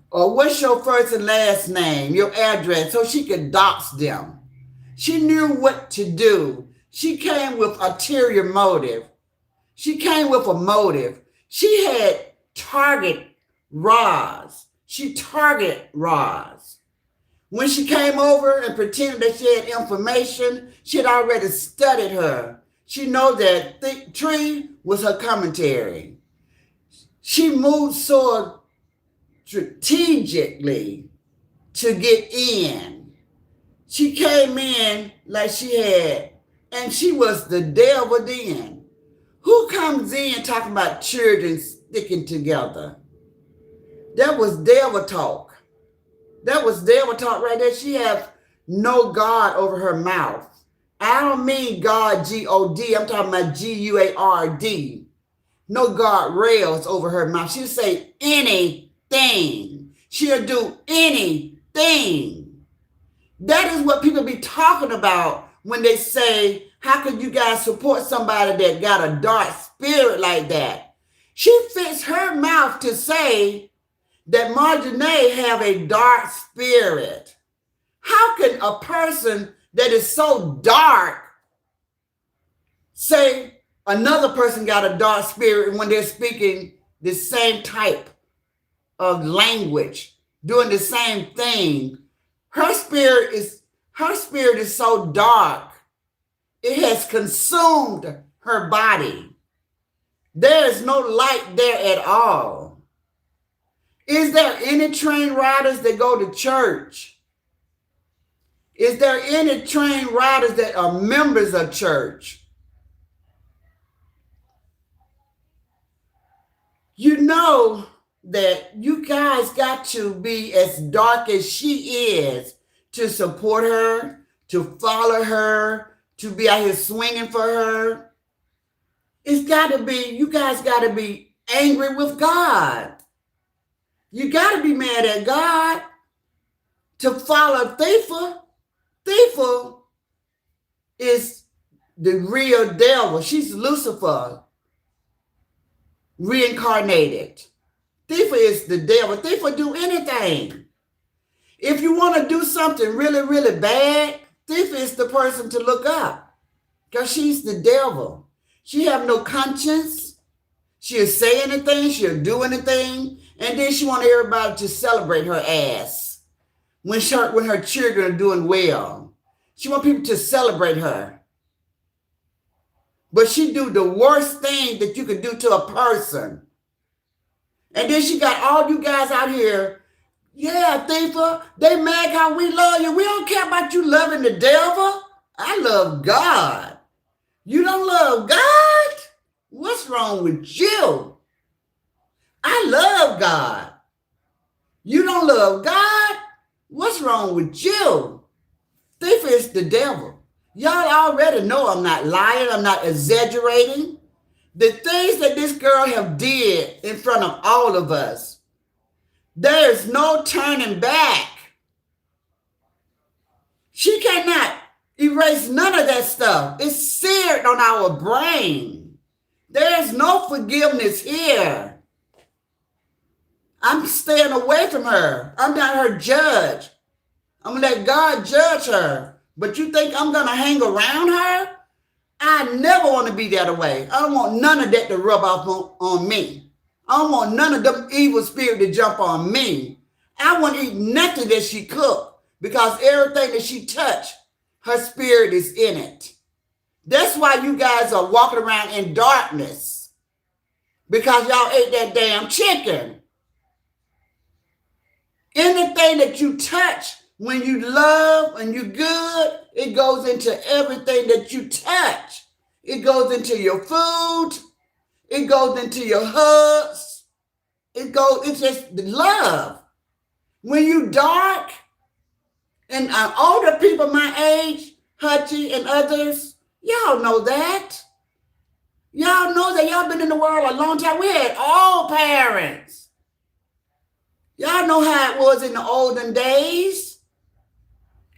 Or what's your first and last name, your address, so she could dox them. She knew what to do. She came with ulterior motive. She came with a motive. She had target Roz. She targeted Roz. When she came over and pretended that she had information, she had already studied her. She knows that Tree was her commentary. She moved so strategically to get in. She came in like she had, and she was the devil then. Who comes in talking about children sticking together? That was devil talk. That was devil talk right there. She have no God over her mouth. I don't mean God, G-O-D. I'm talking about G-U-A-R-D. No God rails over her mouth. She'll say anything. She'll do anything. That is what people be talking about when they say, how could you guys support somebody that got a dark spirit like that? She fits her mouth to say that Marjorie have a dark spirit. How can a person that is so dark say another person got a dark spirit when they're speaking the same type of language, doing the same thing. Her spirit is so dark, it has consumed her body. There is no light there at all. Is there any train riders that go to church? Is there any train riders that are members of church? You know that you guys got to be as dark as she is to support her, to follow her, to be out here swinging for her. It's got to be, you guys got to be angry with God. You got to be mad at God to follow Thiefa. Thiefa is the real devil. She's Lucifer reincarnated. Thiefa is the devil. Thiefa do anything. If you want to do something really, really bad, Thiefa is the person to look up, because she's the devil. She have no conscience. She'll say anything. She'll do anything. And then she want everybody to celebrate her ass when her children are doing well. She want people to celebrate her. But she do the worst thing that you could do to a person. And then she got all you guys out here. Yeah, Thiefa, they mad how we love you. We don't care about you loving the devil. I love God. You don't love God? What's wrong with you? I love God. You don't love God? What's wrong with you? Thiefa is the devil. Y'all already know I'm not lying. I'm not exaggerating. The things that this girl have did in front of all of us, there's no turning back. She cannot erase none of that stuff. It's seared on our brain. There's no forgiveness here. I'm staying away from her. I'm not her judge. I'm going to let God judge her. But you think I'm going to hang around her? I never want to be that way. I don't want none of that to rub off on me. I don't want none of them evil spirit to jump on me. I won't eat nothing that she cooked, because everything that she touched, her spirit is in it. That's why you guys are walking around in darkness, because y'all ate that damn chicken. Anything that you touch, when you love and you good, it goes into everything that you touch. It goes into your food. It goes into your hugs. It's just the love. When you dark, and older people my age, Hutchie and others, y'all know that. Y'all know that. Y'all been in the world a long time. We had all parents. Y'all know how it was in the olden days.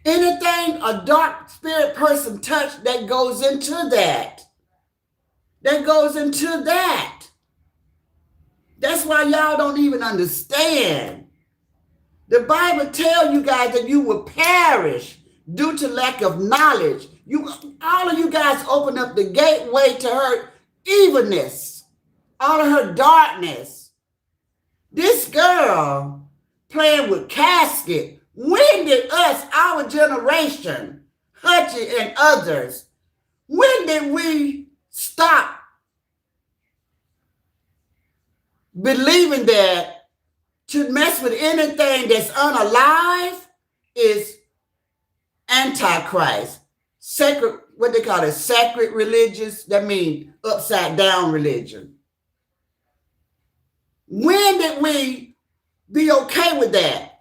Anything a dark spirit person touch, that goes into that. That goes into that. That's why y'all don't even understand. The Bible tells you guys that you will perish due to lack of knowledge. All of you guys open up the gateway to her evilness, all of her darkness. This girl playing with casket. When did us, our generation, Hutchie and others, when did we stop believing that to mess with anything that's unalive is antichrist? Sacred, what they call it, sacred religious, that means upside down religion. When did we be okay with that?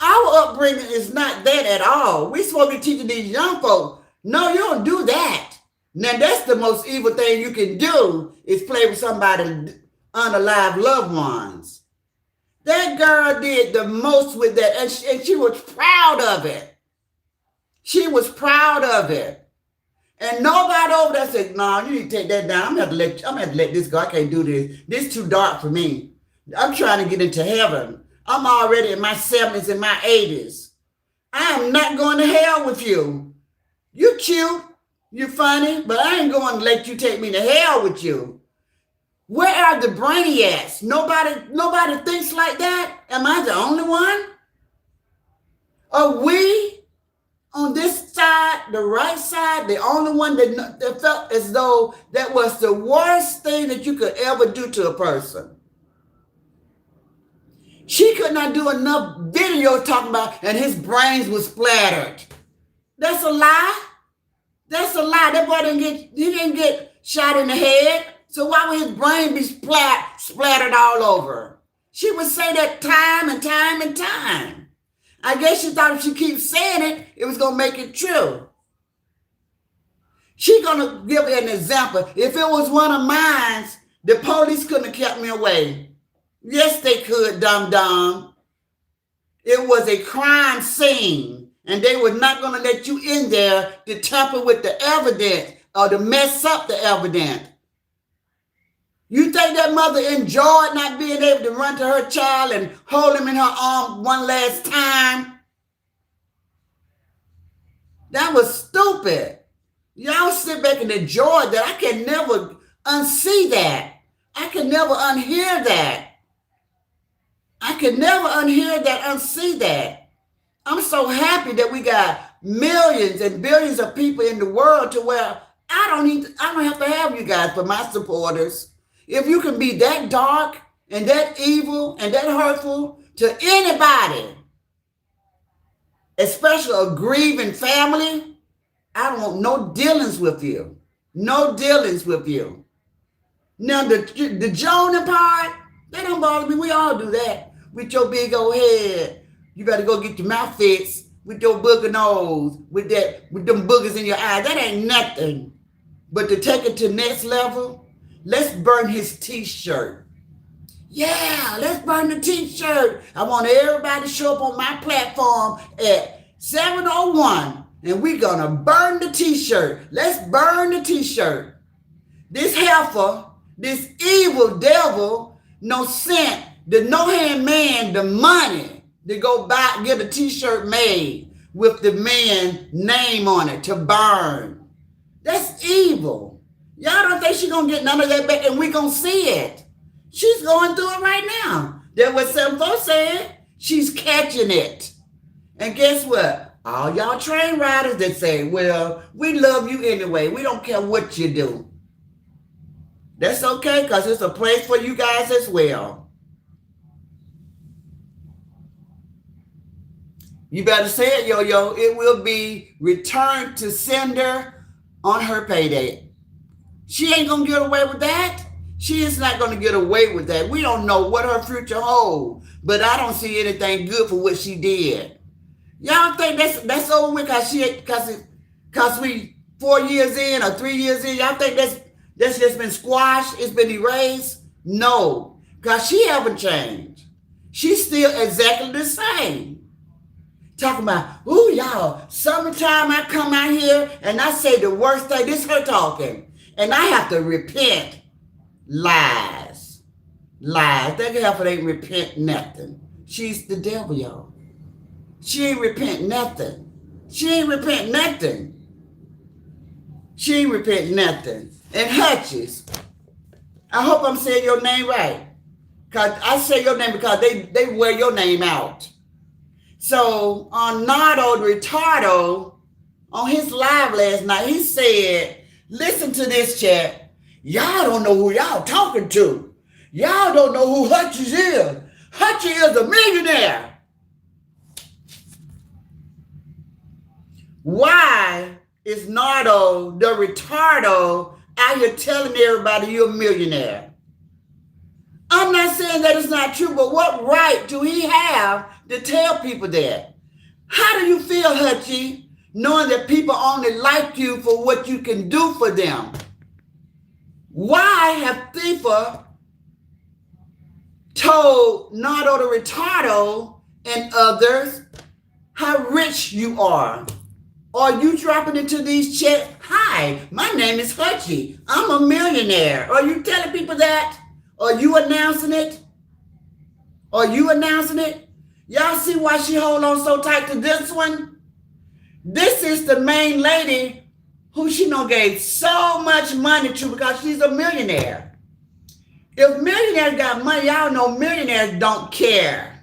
Our upbringing is not that at all. We're supposed to be teaching these young folks, no, you don't do that. Now, that's the most evil thing you can do, is play with somebody's unalive loved ones. That girl did the most with that, and she was proud of it. She was proud of it. And nobody over there said, no, you need to take that down. I'm going to have to let this go. I can't do this. This is too dark for me. I'm trying to get into heaven. I'm already in my 70s and my 80s. I am not going to hell with you. You cute. You funny, but I ain't going to let you take me to hell with you. Where are the brainiacs? Nobody thinks like that. Am I the only one? Are we on this side, the right side, the only one that felt as though that was the worst thing that you could ever do to a person? She could not do enough videos talking about, and his brains was splattered. That's a lie. That's a lie. That boy didn't get shot in the head. So why would his brain be splattered all over? She would say that time and time and time. I guess she thought if she keeps saying it was going to make it true. She going to give an example. If it was one of mine, the police couldn't have kept me away. Yes, they could, dum-dum. It was a crime scene, and they were not going to let you in there to tamper with the evidence or to mess up the evidence. You think that mother enjoyed not being able to run to her child and hold him in her arms one last time? That was stupid. Y'all sit back and enjoy that. I can never unsee that. I can never unhear that. I can never unhear that, unsee that. I'm so happy that we got millions and billions of people in the world to where I don't have to have you guys for my supporters. If you can be that dark and that evil and that hurtful to anybody, especially a grieving family, I don't want no dealings with you. No dealings with you. Now, the joning part, that don't bother me. We all do that. With your big old head, you better go get your mouth fixed. With your booger nose, with them boogers in your eyes, that ain't nothing. But to take it to next level, let's burn his t-shirt. Yeah, let's burn the t-shirt. I want everybody to show up on my platform at 7:01, and we're gonna burn the t-shirt. Let's burn the t-shirt. This heifer, this evil devil, sent the no-hand man the money to go get a t-shirt made with the man's name on it to burn. That's evil. Y'all don't think she's going to get none of that back, and we're going to see it. She's going through it right now. That's what 74 said. She's catching it. And guess what? All y'all train riders that say, well, we love you anyway. We don't care what you do. That's okay, because it's a place for you guys as well. You better say it, Yo-Yo. It will be returned to sender on her payday. She ain't going to get away with that. She is not going to get away with that. We don't know what her future holds, but I don't see anything good for what she did. Y'all think that's over with because we 4 years in or 3 years in? Y'all think that's just been squashed? It's been erased? No, because she haven't changed. She's still exactly the same. Talking about, ooh, y'all, summertime I come out here and I say the worst thing. This is her talking. And I have to repent. Lies. That heifer ain't repent nothing. She's the devil, y'all. She ain't repent nothing. And Hutchins, I hope I'm saying your name right. Because I say your name because they wear your name out. So on Nardo the Retardo, on his live last night, he said, listen to this, chat. Y'all don't know who y'all talking to. Y'all don't know who Hutchins is. Hutchins is a millionaire. Why is Nardo the Retardo out here telling everybody you're a millionaire? I'm not saying that it's not true, but what right do he have to tell people that? How do you feel, Hutchie, knowing that people only like you for what you can do for them? Why have FIFA told Nardo the Retardo and others how rich you are? Are you dropping into these chats? Hi, my name is Hutchie. I'm a millionaire. Are you telling people that? Are you announcing it? Y'all see why she hold on so tight to this one? This is the main lady who she done gave so much money to because she's a millionaire. If millionaires got money, y'all know millionaires don't care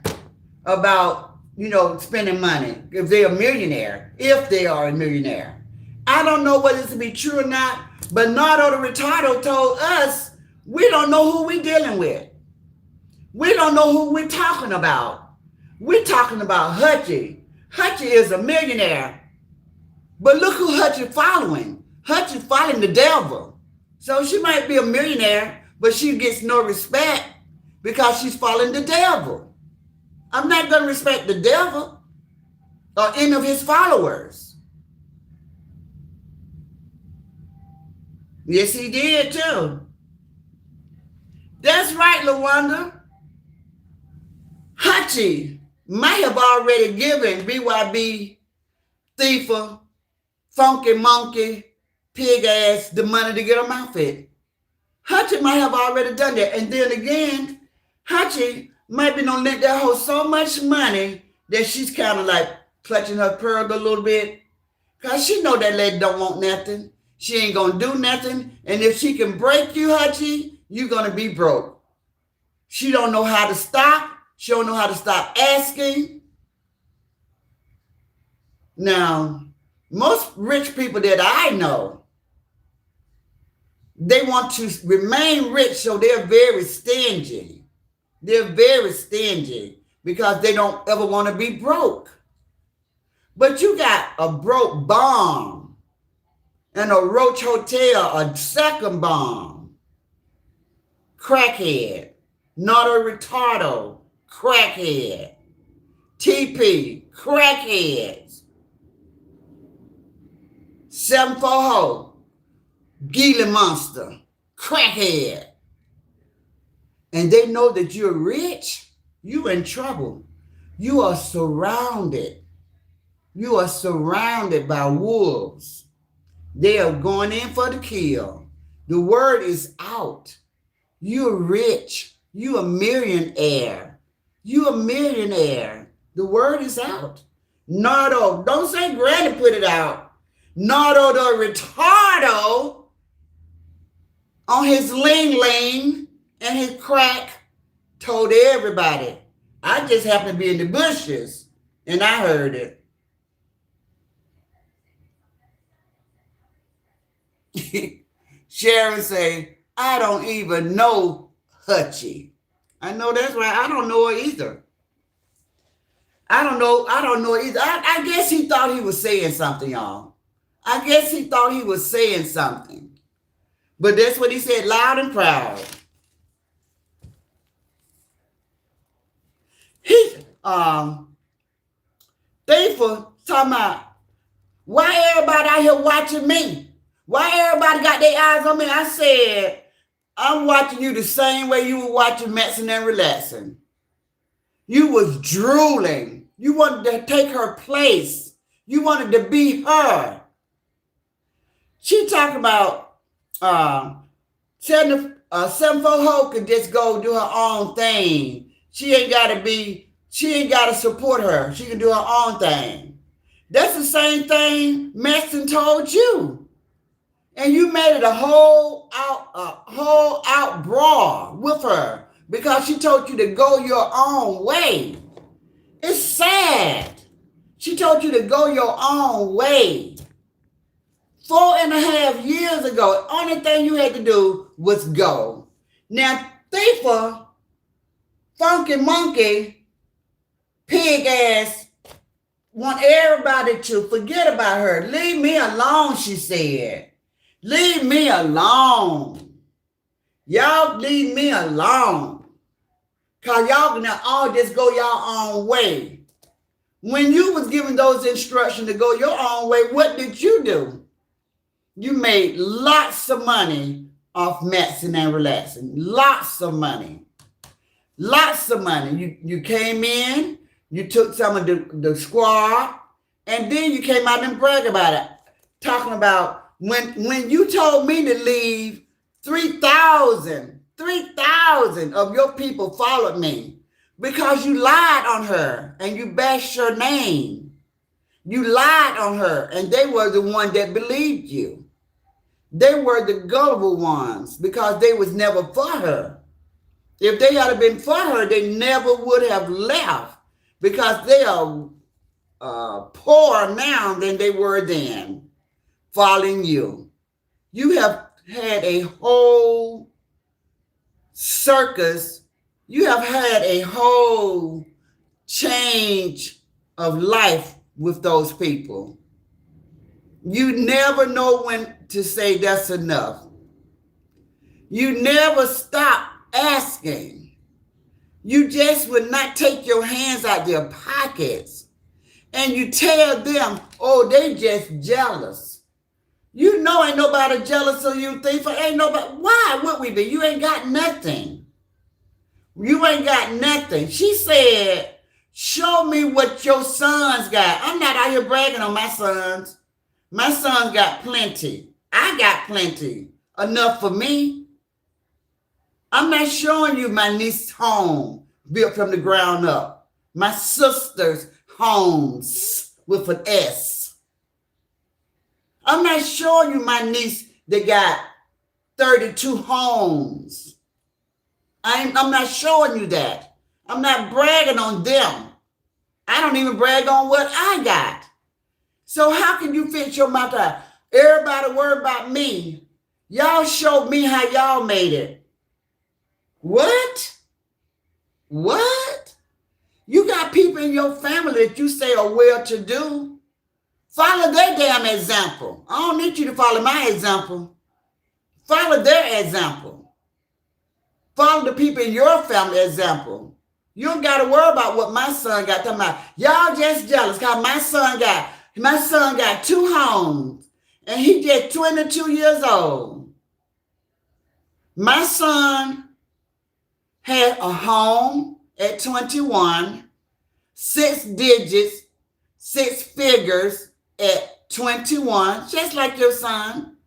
about, spending money if they're a millionaire, if they are a millionaire. I don't know whether it's to be true or not, but Nardo the Retardo told us we don't know who we're dealing with. We don't know who we're talking about. We're talking about Hutchie. Hutchie is a millionaire. But look who Hutchie following. Hutchie following the devil. So she might be a millionaire, but she gets no respect because she's following the devil. I'm not going to respect the devil or any of his followers. Yes, he did too. That's right, LaWanda. Hutchie might have already given BYB, Thiefer, Funky Monkey, Pig Ass the money to get them outfit. Hutchie might have already done that. And then again, Hutchie might be gonna lend that hoe so much money that she's kind of like clutching her pearl a little bit. Because she know that lady don't want nothing. She ain't gonna do nothing. And if she can break you, Hutchie, you're gonna be broke. She don't know how to stop. She don't know how to stop asking. Now, most rich people that I know, they want to remain rich, so they're very stingy. They're very stingy because they don't ever want to be broke. But you got a broke bomb and a Roach Hotel, a second bomb. Crackhead, Nardo Retardo, crackhead. TP, crackheads. 740, Gila Monster, crackhead. And they know that you're rich, you're in trouble. You are surrounded. You are surrounded by wolves. They are going in for the kill. The word is out. You're rich. You're a millionaire. You're a millionaire. The word is out. Nardo, don't say Granny put it out. Nardo the Retardo on his ling and his crack told everybody. I just happened to be in the bushes and I heard it. Sharon say, I don't even know Hutchie. I know that's right. I don't know her either. I don't know either. I guess he thought he was saying something, y'all. I guess he thought he was saying something. But that's what he said loud and proud. He, Thankful talking about, why everybody out here watching me? Why everybody got their eyes on me? I said, I'm watching you the same way you were watching Maxing and Relaxing. You was drooling. You wanted to take her place. You wanted to be her. She talking about 740 Ho could just go do her own thing. She ain't got to support her. She can do her own thing. That's the same thing Maxon told you. And you made it a whole out brawl with her because she told you to go your own way. It's sad. She told you to go your own way. 4.5 years ago, the only thing you had to do was go. Now, Thiefer, Funky Monkey, Pig Ass, want everybody to forget about her. Leave me alone, she said. Leave me alone. Y'all leave me alone. Because y'all gonna all just go your own way. When you was given those instructions to go your own way, what did you do? You made lots of money off Maxing and Relaxing. Lots of money. Lots of money. You came in, you took some of the squad, and then you came out and bragged about it. Talking about when you told me to leave, 3,000 of your people followed me because you lied on her and you bashed her name. You lied on her, and they were the one that believed you. They were the gullible ones because they was never for her. If they had been for her, they never would have left because they are poorer now than they were then, following you. You have had a whole circus. You have had a whole change of life with those people. You never know when to say that's enough. You never stop asking. You just would not take your hands out their pockets. And you tell them, oh, they just jealous. You know ain't nobody jealous of you, thief. Ain't nobody. Why would we be? You ain't got nothing. You ain't got nothing. She said, show me what your sons got. I'm not out here bragging on my sons. My sons got plenty. I got plenty. Enough for me. I'm not showing you my niece's home built from the ground up. My sister's homes with an S. I'm not showing you my niece that got 32 homes. I'm not showing you that. I'm not bragging on them. I don't even brag on what I got. So how can you fix your mouth out? Everybody worry about me. Y'all showed me how y'all made it. What? What? You got people in your family that you say are well-to-do. Follow their damn example. I don't need you to follow my example. Follow their example. Follow the people in your family example. You don't got to worry about what my son got. Talking about, y'all just jealous because my son got 2 homes and he just 22 years old. My son had a home at 21, 6 digits, 6 figures at 21, just like your son.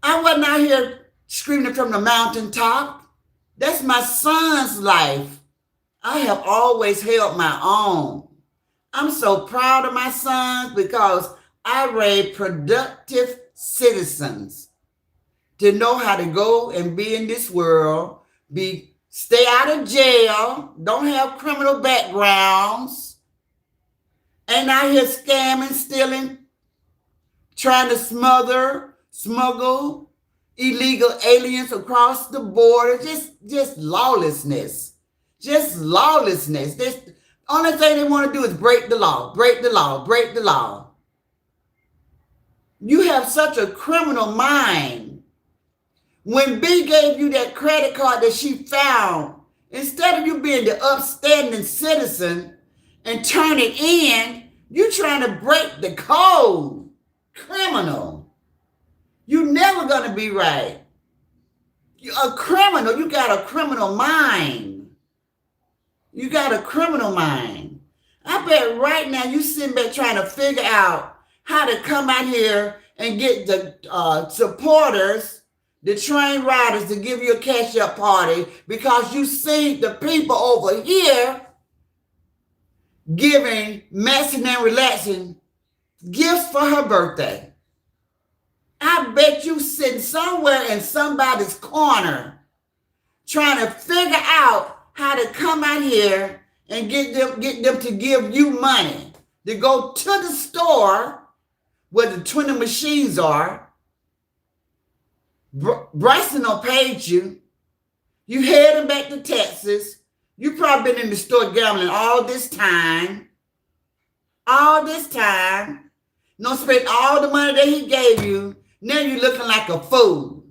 I wasn't out here screaming from the mountaintop. That's my son's life. I have always held my own. I'm so proud of my sons because I raised productive citizens to know how to go and be in this world, stay out of jail, don't have criminal backgrounds, ain't out here scamming, stealing, trying to smuggle illegal aliens across the border, just lawlessness. Just lawlessness. The only thing they want to do is break the law, break the law, break the law. You have such a criminal mind. When B gave you that credit card that she found, instead of you being the upstanding citizen and turn it in, you trying to break the code. Criminal. You never going to be right. You're a criminal. You got a criminal mind. You got a criminal mind. I bet right now you sitting back trying to figure out how to come out here and get the supporters, the train riders to give you a cash-up party because you see the people over here giving Maxine and Relaxing gifts for her birthday. I bet you sitting somewhere in somebody's corner trying to figure out how to come out here and get them to give you money to go to the store where the 20 machines are. Bryson will pay you. You heading back to Texas. You probably been in the store gambling all this time. All this time. No, spent all the money that he gave you. Now you're looking like a fool.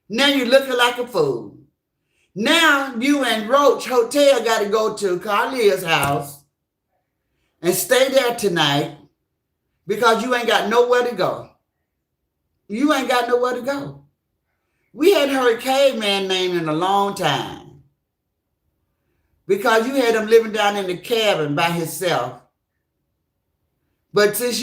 Now you're looking like a fool. Now you and Roach Hotel got to go to Carlia's house and stay there tonight because you ain't got nowhere to go. You ain't got nowhere to go. We hadn't heard Caveman name in a long time because you had him living down in the cabin by himself. But since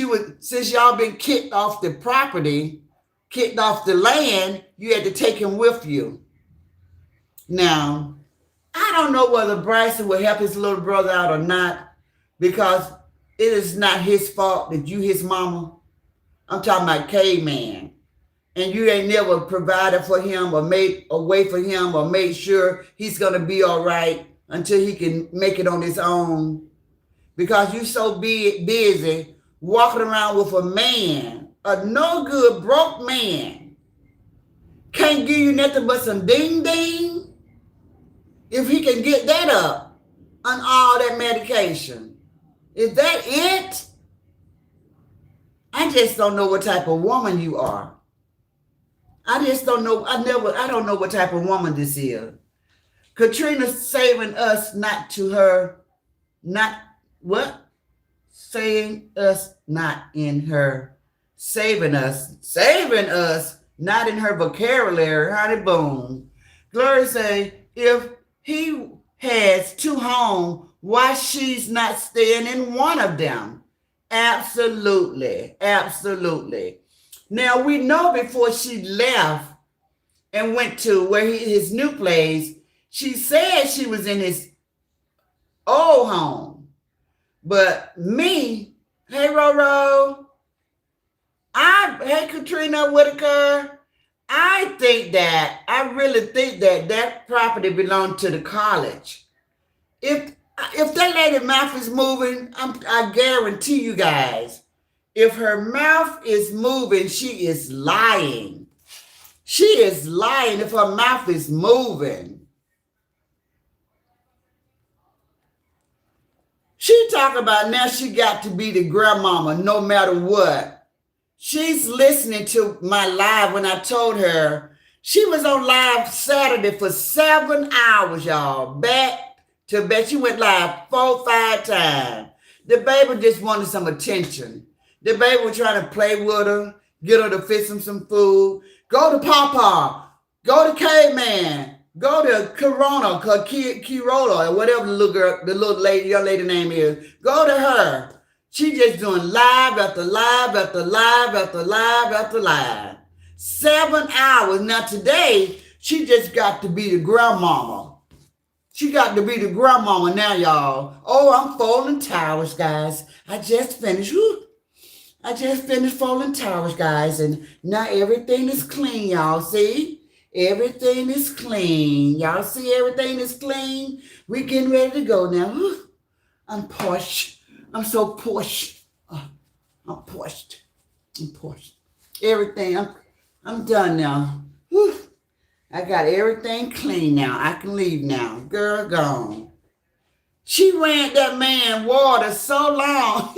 y'all been kicked off the property, kicked off the land, you had to take him with you. Now, I don't know whether Bryson will help his little brother out or not because it is not his fault that you his mama. I'm talking about K-Man. And you ain't never provided for him or made a way for him or made sure he's going to be all right until he can make it on his own. Because you so busy walking around with a man, a no good broke man, can't give you nothing but some ding ding. If he can get that up on all that medication. Is that it? I just don't know what type of woman you are. I just don't know. I don't know what type of woman this is. Katrina saving us not to her, not what? Saying us not in her, saving us not in her vocabulary, honey boom. Glory say, if he has two homes, why she's not staying in one of them? Absolutely, absolutely. Now, we know before she left and went to his new place, she said she was in his old home. But me, hey, Roro, hey, Katrina Whitaker, I really think that property belonged to the college. If that lady mouth is moving, I guarantee you guys, if her mouth is moving, she is lying. She is lying if her mouth is moving. She talking about now she got to be the grandmama no matter what. She's listening to my live when I told her she was on live Saturday for 7 hours, y'all. Back to back. She went live 4-5 times. The baby just wanted some attention. The baby was trying to play with her, get her to fix him some food. Go to Papa. Go to K-Man. Go to Corona, Kirola, or whatever the young lady name is. Go to her. She just doing live after live after live after live after live. 7 hours. Now today, she just got to be the grandmama. She got to be the grandmama now, y'all. Oh, I'm folding towels, guys. I just finished folding towels, guys, and now everything is clean, y'all. See? Everything is clean. Y'all see everything is clean? We getting ready to go now. I'm posh. I'm so posh. I'm poshed. Everything. I'm done now. I got everything clean now. I can leave now. Girl, gone. She ran that man water so long.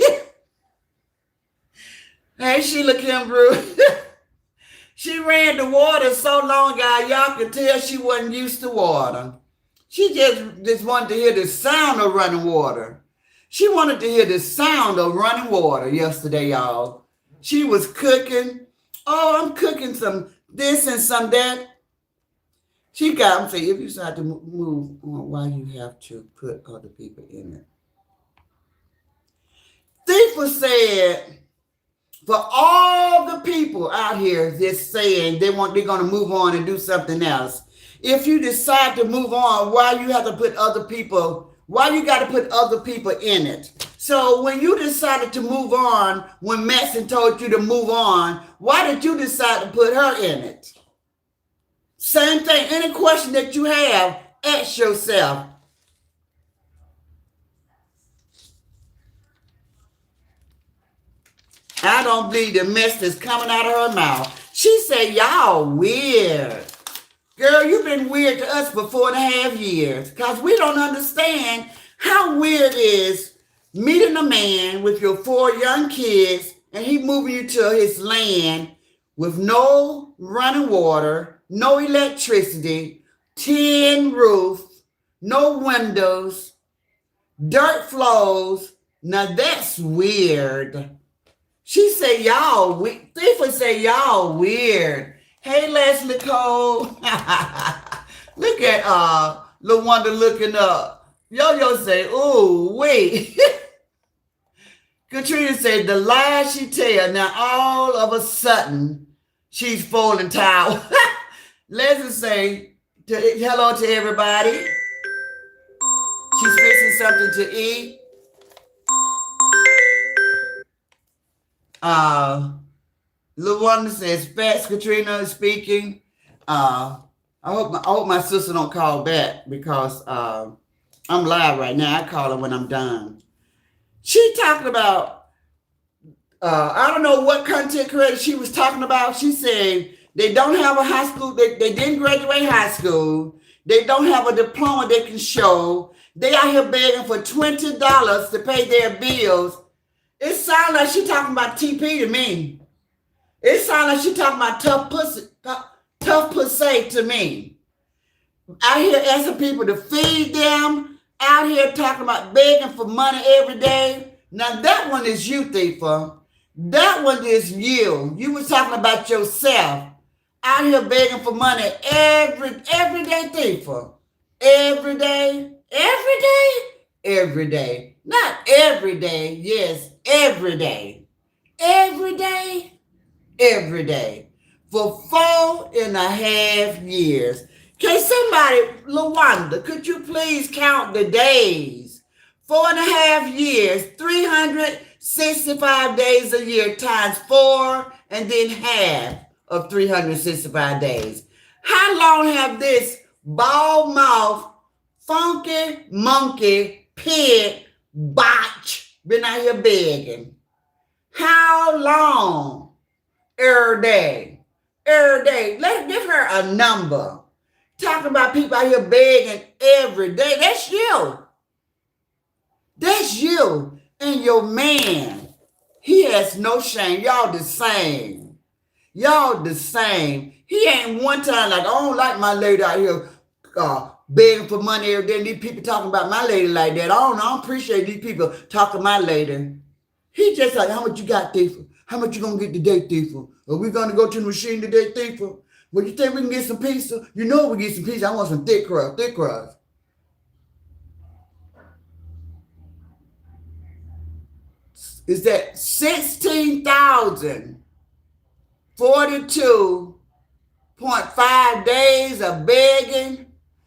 Hey, Sheila Kimbrough. She ran the water so long, guys, y'all could tell she wasn't used to water. She just wanted to hear the sound of running water. She wanted to hear the sound of running water yesterday, y'all. She was cooking. Oh, I'm cooking some this and some that. She got, I'm saying, if you decide to move on, why you have to put other people in it. Thief said, for all the people out here that's saying they're going to move on and do something else, if you decide to move on, why you have to put other people, why you got to put other people in it? So when you decided to move on, when Madison told you to move on, why did you decide to put her in it? Same thing. Any question that you have, ask yourself. I don't believe the mess that's coming out of her mouth. She said, y'all weird. Girl, you've been weird to us for 4.5 years because we don't understand how weird it is meeting a man with your 4 young kids and he moving you to his land with no running water, no electricity, tin roof, no windows, dirt floors. Now that's weird. She said, y'all, Tifa said, y'all weird. Hey, Leslie Cole. Look at LaWanda looking up. Yo-Yo say, ooh, wait. Katrina said, the lies she tell, now all of a sudden, she's folding towel. Leslie say, hello to everybody. She's fixing something to eat. LaWanda says, Fats Katrina is speaking. I hope my sister don't call back because I'm live right now. I call her when I'm done. She talking about I don't know what content creator she was talking about. She said they don't have a high school, they didn't graduate high school, they don't have a diploma they can show. They out here begging for $20 to pay their bills. It sounds like she talking about TP to me. It sounds like she talking about tough pussy to me. Out here asking people to feed them, out here talking about begging for money every day. Now that one is you, Thifa. That one is you. You was talking about yourself. Out here begging for money every day, Thifa. Every day. Every day. Not every day. Yes, every day. Every day. For 4.5 years. Can somebody, LaWanda, could you please count the days? 4.5 years, 365 days a year times 4 and then half of 365 days. How long have this bald mouth, funky monkey, pig, botch been out here begging? How long? Every day. Let's give her a number. Talking about people out here begging every day. That's you. And your man, he has no shame. Y'all the same. He ain't one time like, I don't like my lady out here begging for money every day. And these people talking about my lady like that. I don't appreciate these people talking my lady. He just like, how much you got, Thifa? How much you gonna get today, Thifa? Are we gonna go to the machine today, Thifa? Well, you think we can get some pizza? You know we get some pizza. I want some thick crust. Is that 16,042.5 days of begging?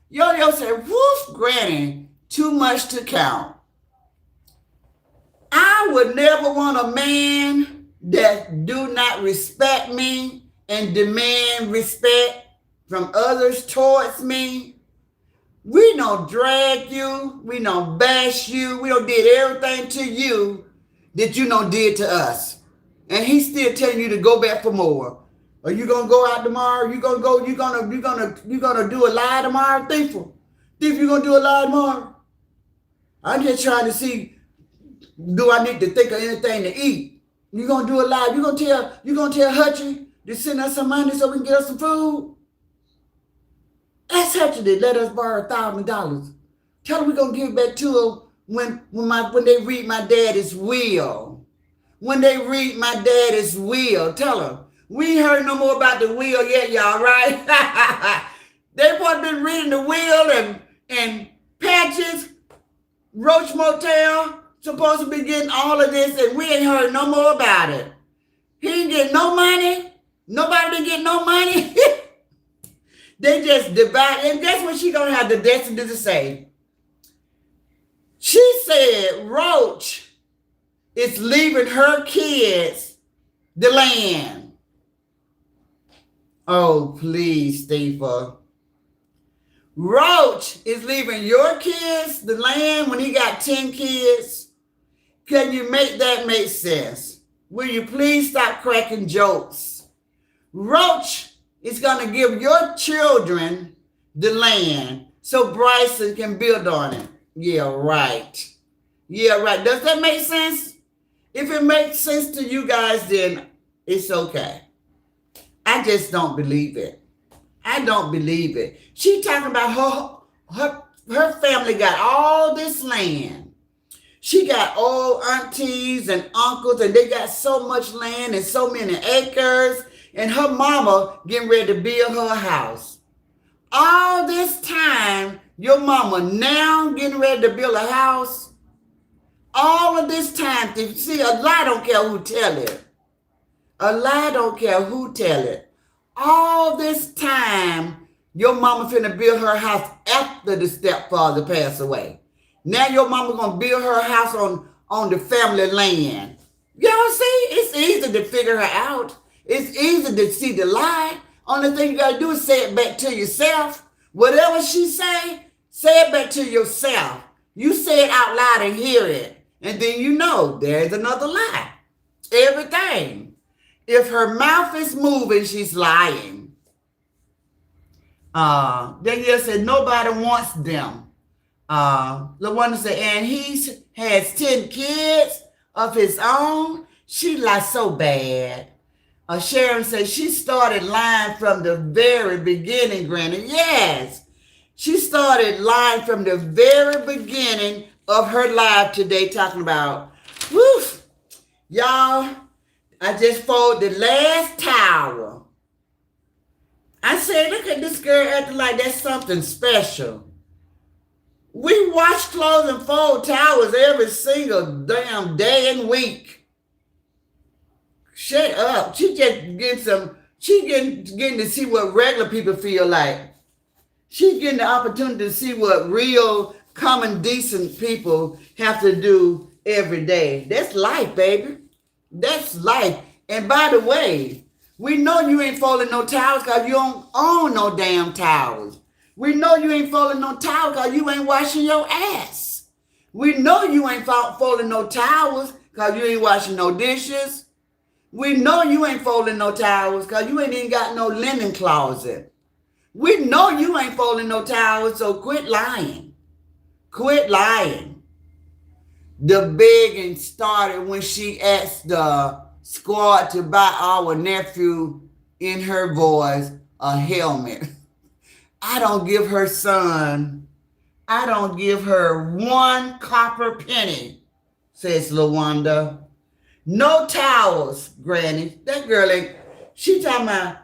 Yo said, woof, granny, too much to count. I would never want a man that do not respect me and demand respect from others towards me. We don't drag you. We don't bash you. We don't did everything to you that you don't did to us. And he's still telling you to go back for more. Are you gonna go out tomorrow? You gonna do a lie tomorrow, Thifa? You gonna do a lie tomorrow? I'm just trying to see, do I need to think of anything to eat? You gonna do a lie? You gonna tell Hutchie to send us some money so we can get us some food? Ask Hutchie to let us borrow $1,000. Tell her we're gonna give it back to her when they read my daddy's will. When they read my daddy's will, tell her. We ain't heard no more about the will yet, y'all, right? They probably been reading the will and Patches, Roach Motel, supposed to be getting all of this, and we ain't heard no more about it. He ain't getting no money. Nobody been getting no money. They just divide, and that's what she gonna have the destiny to say. She said Roach is leaving her kids the land. Oh, please, Thifa. Roach is leaving your kids the land when he got 10 kids. Can you make that make sense? Will you please stop cracking jokes? Roach is going to give your children the land so Bryson can build on it. Yeah, right. Does that make sense? If it makes sense to you guys, then it's okay. I just don't believe it. I don't believe it. She talking about her family got all this land. She got old aunties and uncles, and they got so much land and so many acres, and her mama getting ready to build her house. All this time, your mama now getting ready to build a house. All of this time, see, a lie don't care who tell it. A lie don't care who tell it. All this time, your mama finna build her house after the stepfather passed away. Now your mama gonna build her house on the family land. Y'all see, it's easy to figure her out. It's easy to see the lie. Only thing you gotta do is say it back to yourself. Whatever she say it back to yourself. You say it out loud and hear it. And then you know there's another lie. Everything. If her mouth is moving, she's lying. Danielle said nobody wants them. LaWanda said, and he has 10 kids of his own. She lies so bad. Sharon said she started lying from the very beginning, Granny. Yes, she started lying from the very beginning of her live today, talking about, woof, y'all, I just folded the last towel. I said, look at this girl acting like that's something special. We wash clothes and fold towels every single damn day and week. Shut up. She just getting to see what regular people feel like. She's getting the opportunity to see what real, common, decent people have to do every day. That's life, baby. That's life. And by the way, we know you ain't folding no towels because you don't own no damn towels. We know you ain't folding no towels because you ain't washing your ass. We know you ain't folding no towels because you ain't washing no dishes. We know you ain't folding no towels because you ain't even got no linen closet. We know you ain't folding no towels, so quit lying. Quit lying. The begging started when she asked the squad to buy our nephew, in her voice, a helmet. I don't give her one copper penny, says LaWanda. No towels, Granny. That girl ain't, she talking about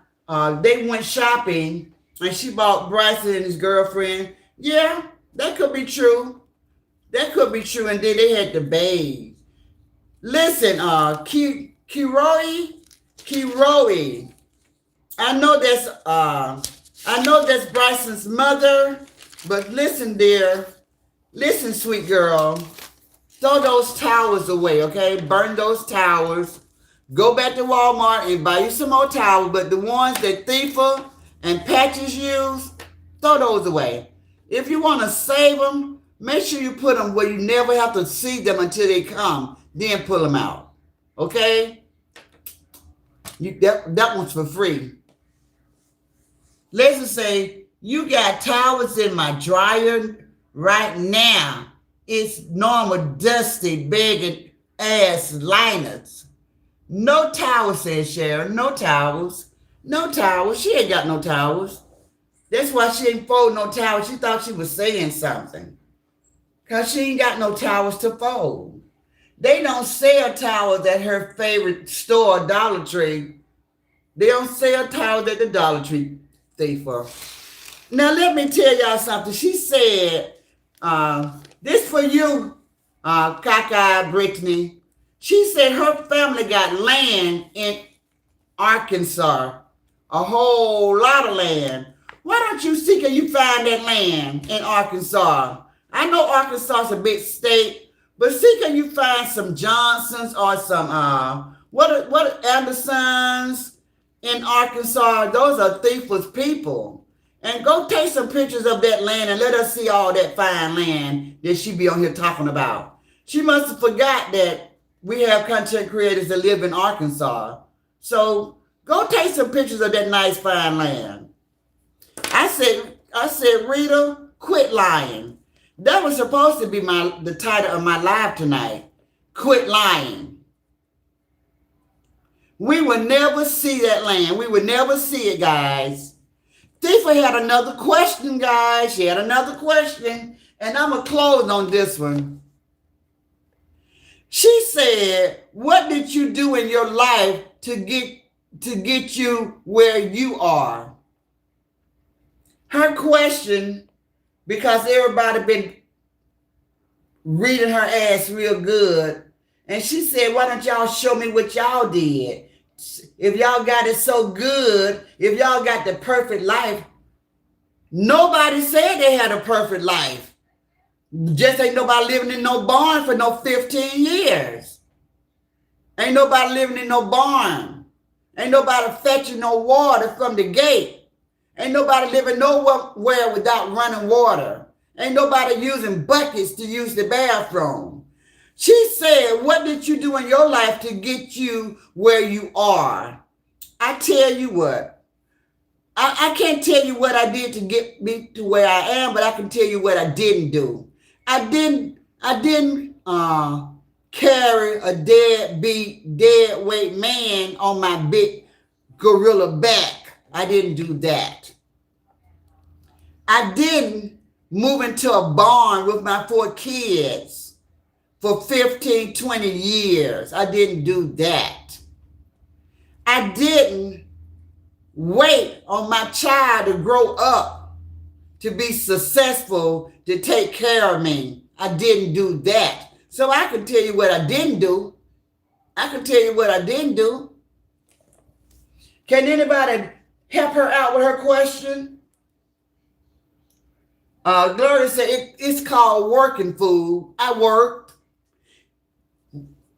they went shopping and she bought Bryson and his girlfriend. Yeah, that could be true. That could be true. And then they had to bathe. Listen, Kiroi, I know that's Bryson's mother, but listen, dear. Listen, sweet girl. Throw those towels away, okay? Burn those towels. Go back to Walmart and buy you some more towels, but the ones that Thiefa and Patches use, throw those away. If you want to save them, make sure you put them where you never have to see them until they come. Then pull them out, okay? That one's for free. Let's just say, you got towels in my dryer right now. It's normal, dusty, begging ass liners. No towels, says Sharon. No towels. No towels. She ain't got no towels. That's why she ain't fold no towels. She thought she was saying something. Because she ain't got no towels to fold. They don't sell towels at her favorite store, Dollar Tree. They don't sell towels at the Dollar Tree, Thiefa. Now, let me tell y'all something. She said, this for you, Kaka Brittany. She said her family got land in Arkansas, a whole lot of land. Why don't you see, can you find that land in Arkansas? I know Arkansas is a big state, but see, can you find some Johnsons or some, what Andersons in Arkansas? Those are Thiefa's people. And go take some pictures of that land and let us see all that fine land that she be on here talking about. She must have forgot that we have content creators that live in Arkansas. So go take some pictures of that nice fine land. I said, Rita, quit lying. That was supposed to be the title of my live tonight. Quit lying. We will never see that land. We will never see it, guys. Thiefa had another question, guys. She had another question, and I'm going to close on this one. She said, what did you do in your life to get you where you are? Her question, because everybody been reading her ass real good, and she said, why don't y'all show me what y'all did? If y'all got it so good, if y'all got the perfect life, nobody said they had a perfect life. Just ain't nobody living in no barn for no 15 years. Ain't nobody living in no barn. Ain't nobody fetching no water from the gate. Ain't nobody living nowhere without running water. Ain't nobody using buckets to use the bathroom. She said, what did you do in your life to get you where you are? I tell you what, I can't tell you what I did to get me to where I am, but I can tell you what I didn't do. I didn't carry a dead weight man on my big gorilla back. I didn't do that. I didn't move into a barn with my 4 kids for 15, 20 years. I didn't do that. I didn't wait on my child to grow up to be successful, to take care of me. I didn't do that. So I can tell you what I didn't do. I can tell you what I didn't do. Can anybody help her out with her question? Gloria said, it's called working food. I worked.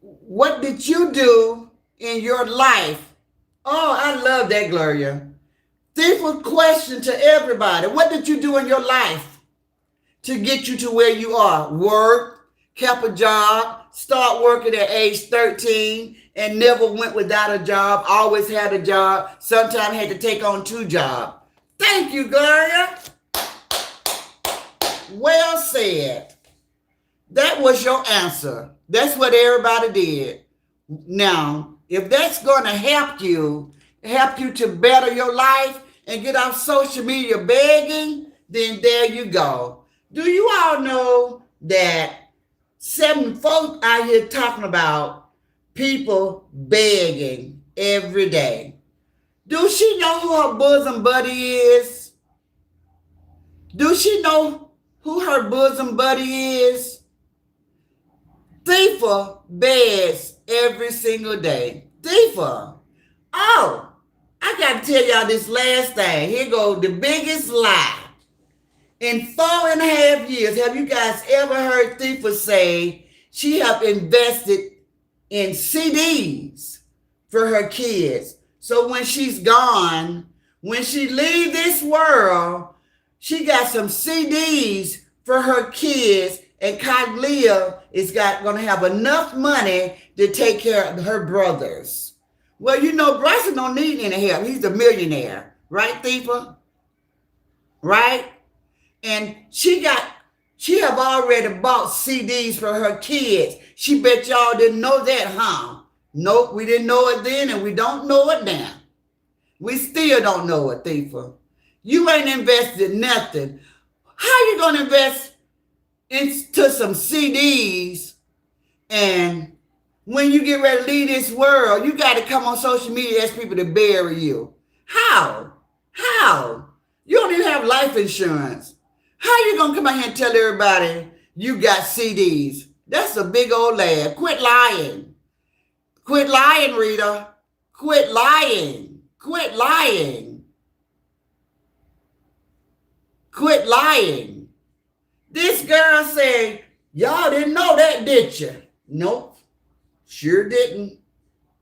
What did you do in your life? Oh, I love that, Gloria. Simple question to everybody. What did you do in your life to get you to where you are? Work, kept a job, start working at age 13, and never went without a job, always had a job, sometimes had to take on 2 jobs. Thank you, Gloria. Well said. That was your answer. That's what everybody did. Now, if that's going to help you to better your life and get off social media begging, then there you go. Do you all know that 7 folks out here talking about people begging every day? Do she know who her bosom buddy is? Do she know who her bosom buddy is? Thifa begs every single day. Thifa. Oh, I got to tell y'all this last thing. Here goes the biggest lie. In 4.5 years, have you guys ever heard Thifa say she have invested in CDs for her kids? So when she's gone, when she leaves this world, she got some CDs for her kids, and Kaglia is going to have enough money to take care of her brothers. Well, you know, Bryson don't need any help. He's a millionaire, right, Thifa? Right? And she have already bought CDs for her kids. She bet y'all didn't know that, huh? Nope, we didn't know it then, and we don't know it now. We still don't know it, Thifa. You ain't invested nothing. How you gonna invest into some CDs, and when you get ready to leave this world, you got to come on social media and ask people to bury you? How? You don't even have life insurance. How you gonna come out here and tell everybody you got CDs? That's a big old lie. Quit lying. Quit lying, Rita. Quit lying. Quit lying. Quit lying. This girl said, y'all didn't know that, did you? Nope. Sure didn't.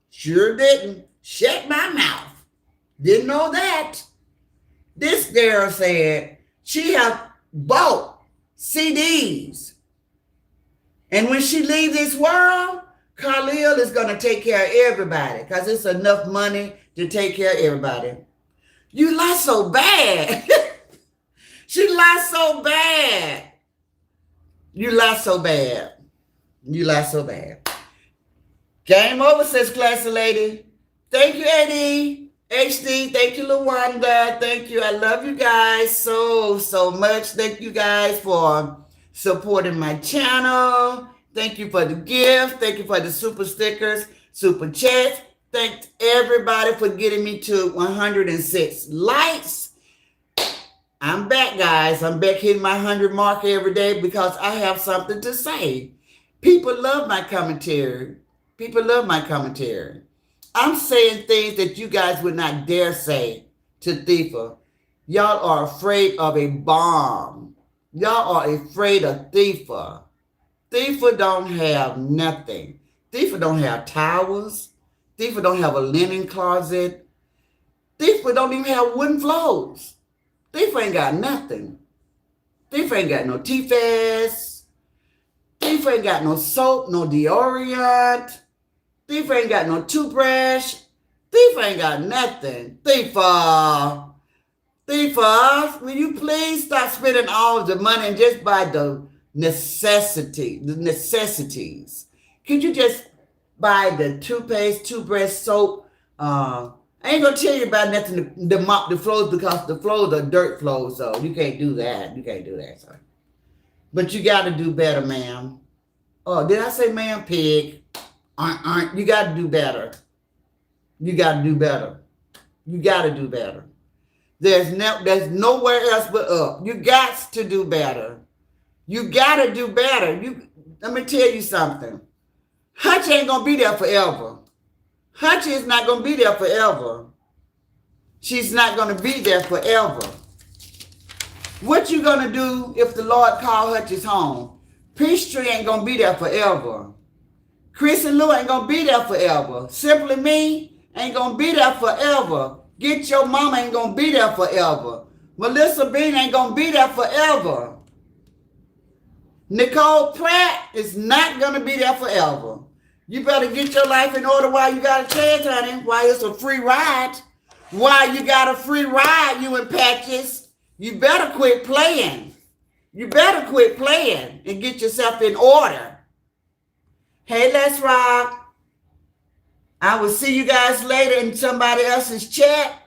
Sure didn't. Shut my mouth. Didn't know that. This girl said she have bought CDs. And when she leaves this world, Khalil is going to take care of everybody because it's enough money to take care of everybody. You lie so bad. She lied so bad. You lie so bad. You lie so bad. Game over, says Classy Lady. Thank you, Eddie. HD, thank you, Lawanda. Thank you. I love you guys so much. Thank you guys for supporting my channel. Thank you for the gift. Thank you for the super stickers, super chats. Thanks everybody for getting me to 106 likes. I'm back, guys. I'm back hitting my 100 mark every day because I have something to say. People love my commentary. People love my commentary. I'm saying things that you guys would not dare say to Thifa. Y'all are afraid of a bomb. Y'all are afraid of Thifa. Thifa don't have nothing. These people don't have towels. These people don't have a linen closet. These people don't even have wooden floors. These people ain't got nothing. These people ain't got no toothpaste. These people ain't got no soap, no deodorant. These people ain't got no toothbrush. These people ain't got nothing. These people, will you please stop spending all the money and just buy the necessities? Could you just buy the toothpaste, toothbrush, soap? I ain't gonna tell you about nothing to mop the floors because the floors are dirt floors, so you can't do that. You can't do that, sorry. But you gotta do better, ma'am. Oh, did I say ma'am, pig? You gotta do better. You gotta do better. You gotta do better. There's nowhere else but up. You got to do better. You gotta do better. Let me tell you something. Hutch ain't gonna be there forever. Hutch is not gonna be there forever. She's not gonna be there forever. What you gonna do if the Lord call Hutch's home? Peachtree ain't gonna be there forever. Chris and Lou ain't gonna be there forever. Simply Me ain't gonna be there forever. Get Your Mama ain't gonna be there forever. Melissa Bean ain't gonna be there forever. Nicole Pratt is not gonna be there forever. You better get your life in order while you got a chance, honey. While it's a free ride. While you got a free ride, you in Patches. You better quit playing. You better quit playing and get yourself in order. Hey, let's rock. I will see you guys later in somebody else's chat.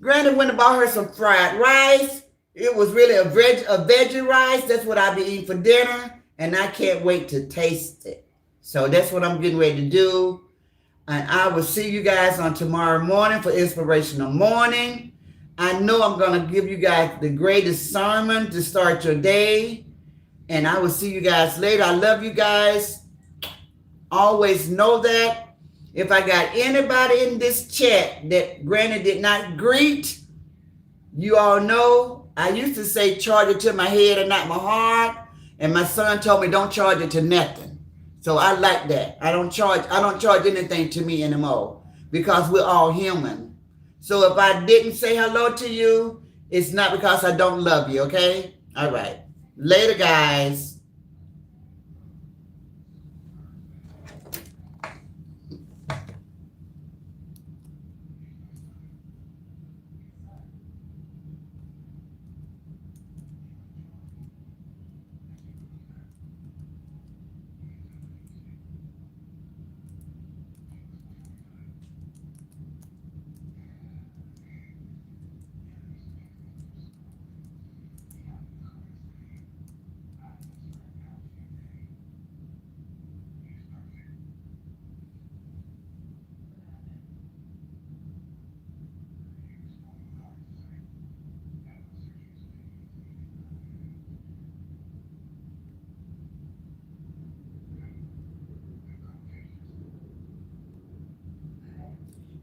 Granny went and bought her some fried rice. It was really a veggie rice. That's what I'll be eating for dinner. And I can't wait to taste it. So that's what I'm getting ready to do. And I will see you guys on tomorrow morning for Inspirational Morning. I know I'm going to give you guys the greatest sermon to start your day. And I will see you guys later. I love you guys. Always know that. If I got anybody in this chat that Granny did not greet, you all know I used to say charge it to my head and not my heart. And my son told me don't charge it to nothing. So I like that. I don't charge anything to me anymore because we're all human. So if I didn't say hello to you, it's not because I don't love you, okay? All right. Later, guys.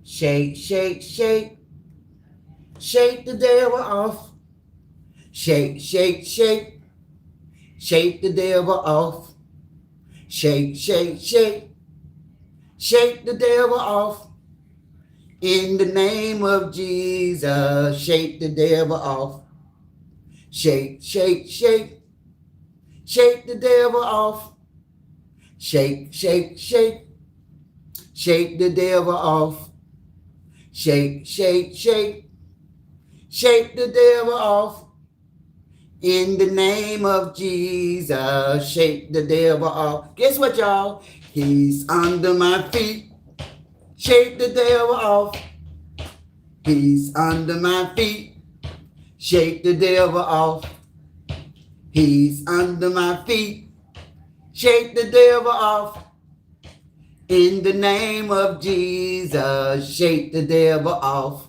Shake, shake, shake. Shake the devil off. Shake, shake, shake. Shake the devil off. Shake, shake, shake. Shake the devil off. In the name of Jesus, shake the devil off. Shake, shake, shake. Shake the devil off. Shake, shake, shake. Shake the devil off. Shake, shake, shake. Shake the devil off. In the name of Jesus, shake the devil off. Guess what, y'all? He's under my feet. Shake the devil off. He's under my feet. Shake the devil off. He's under my feet. Shake the devil off. In the name of Jesus, shake the devil off.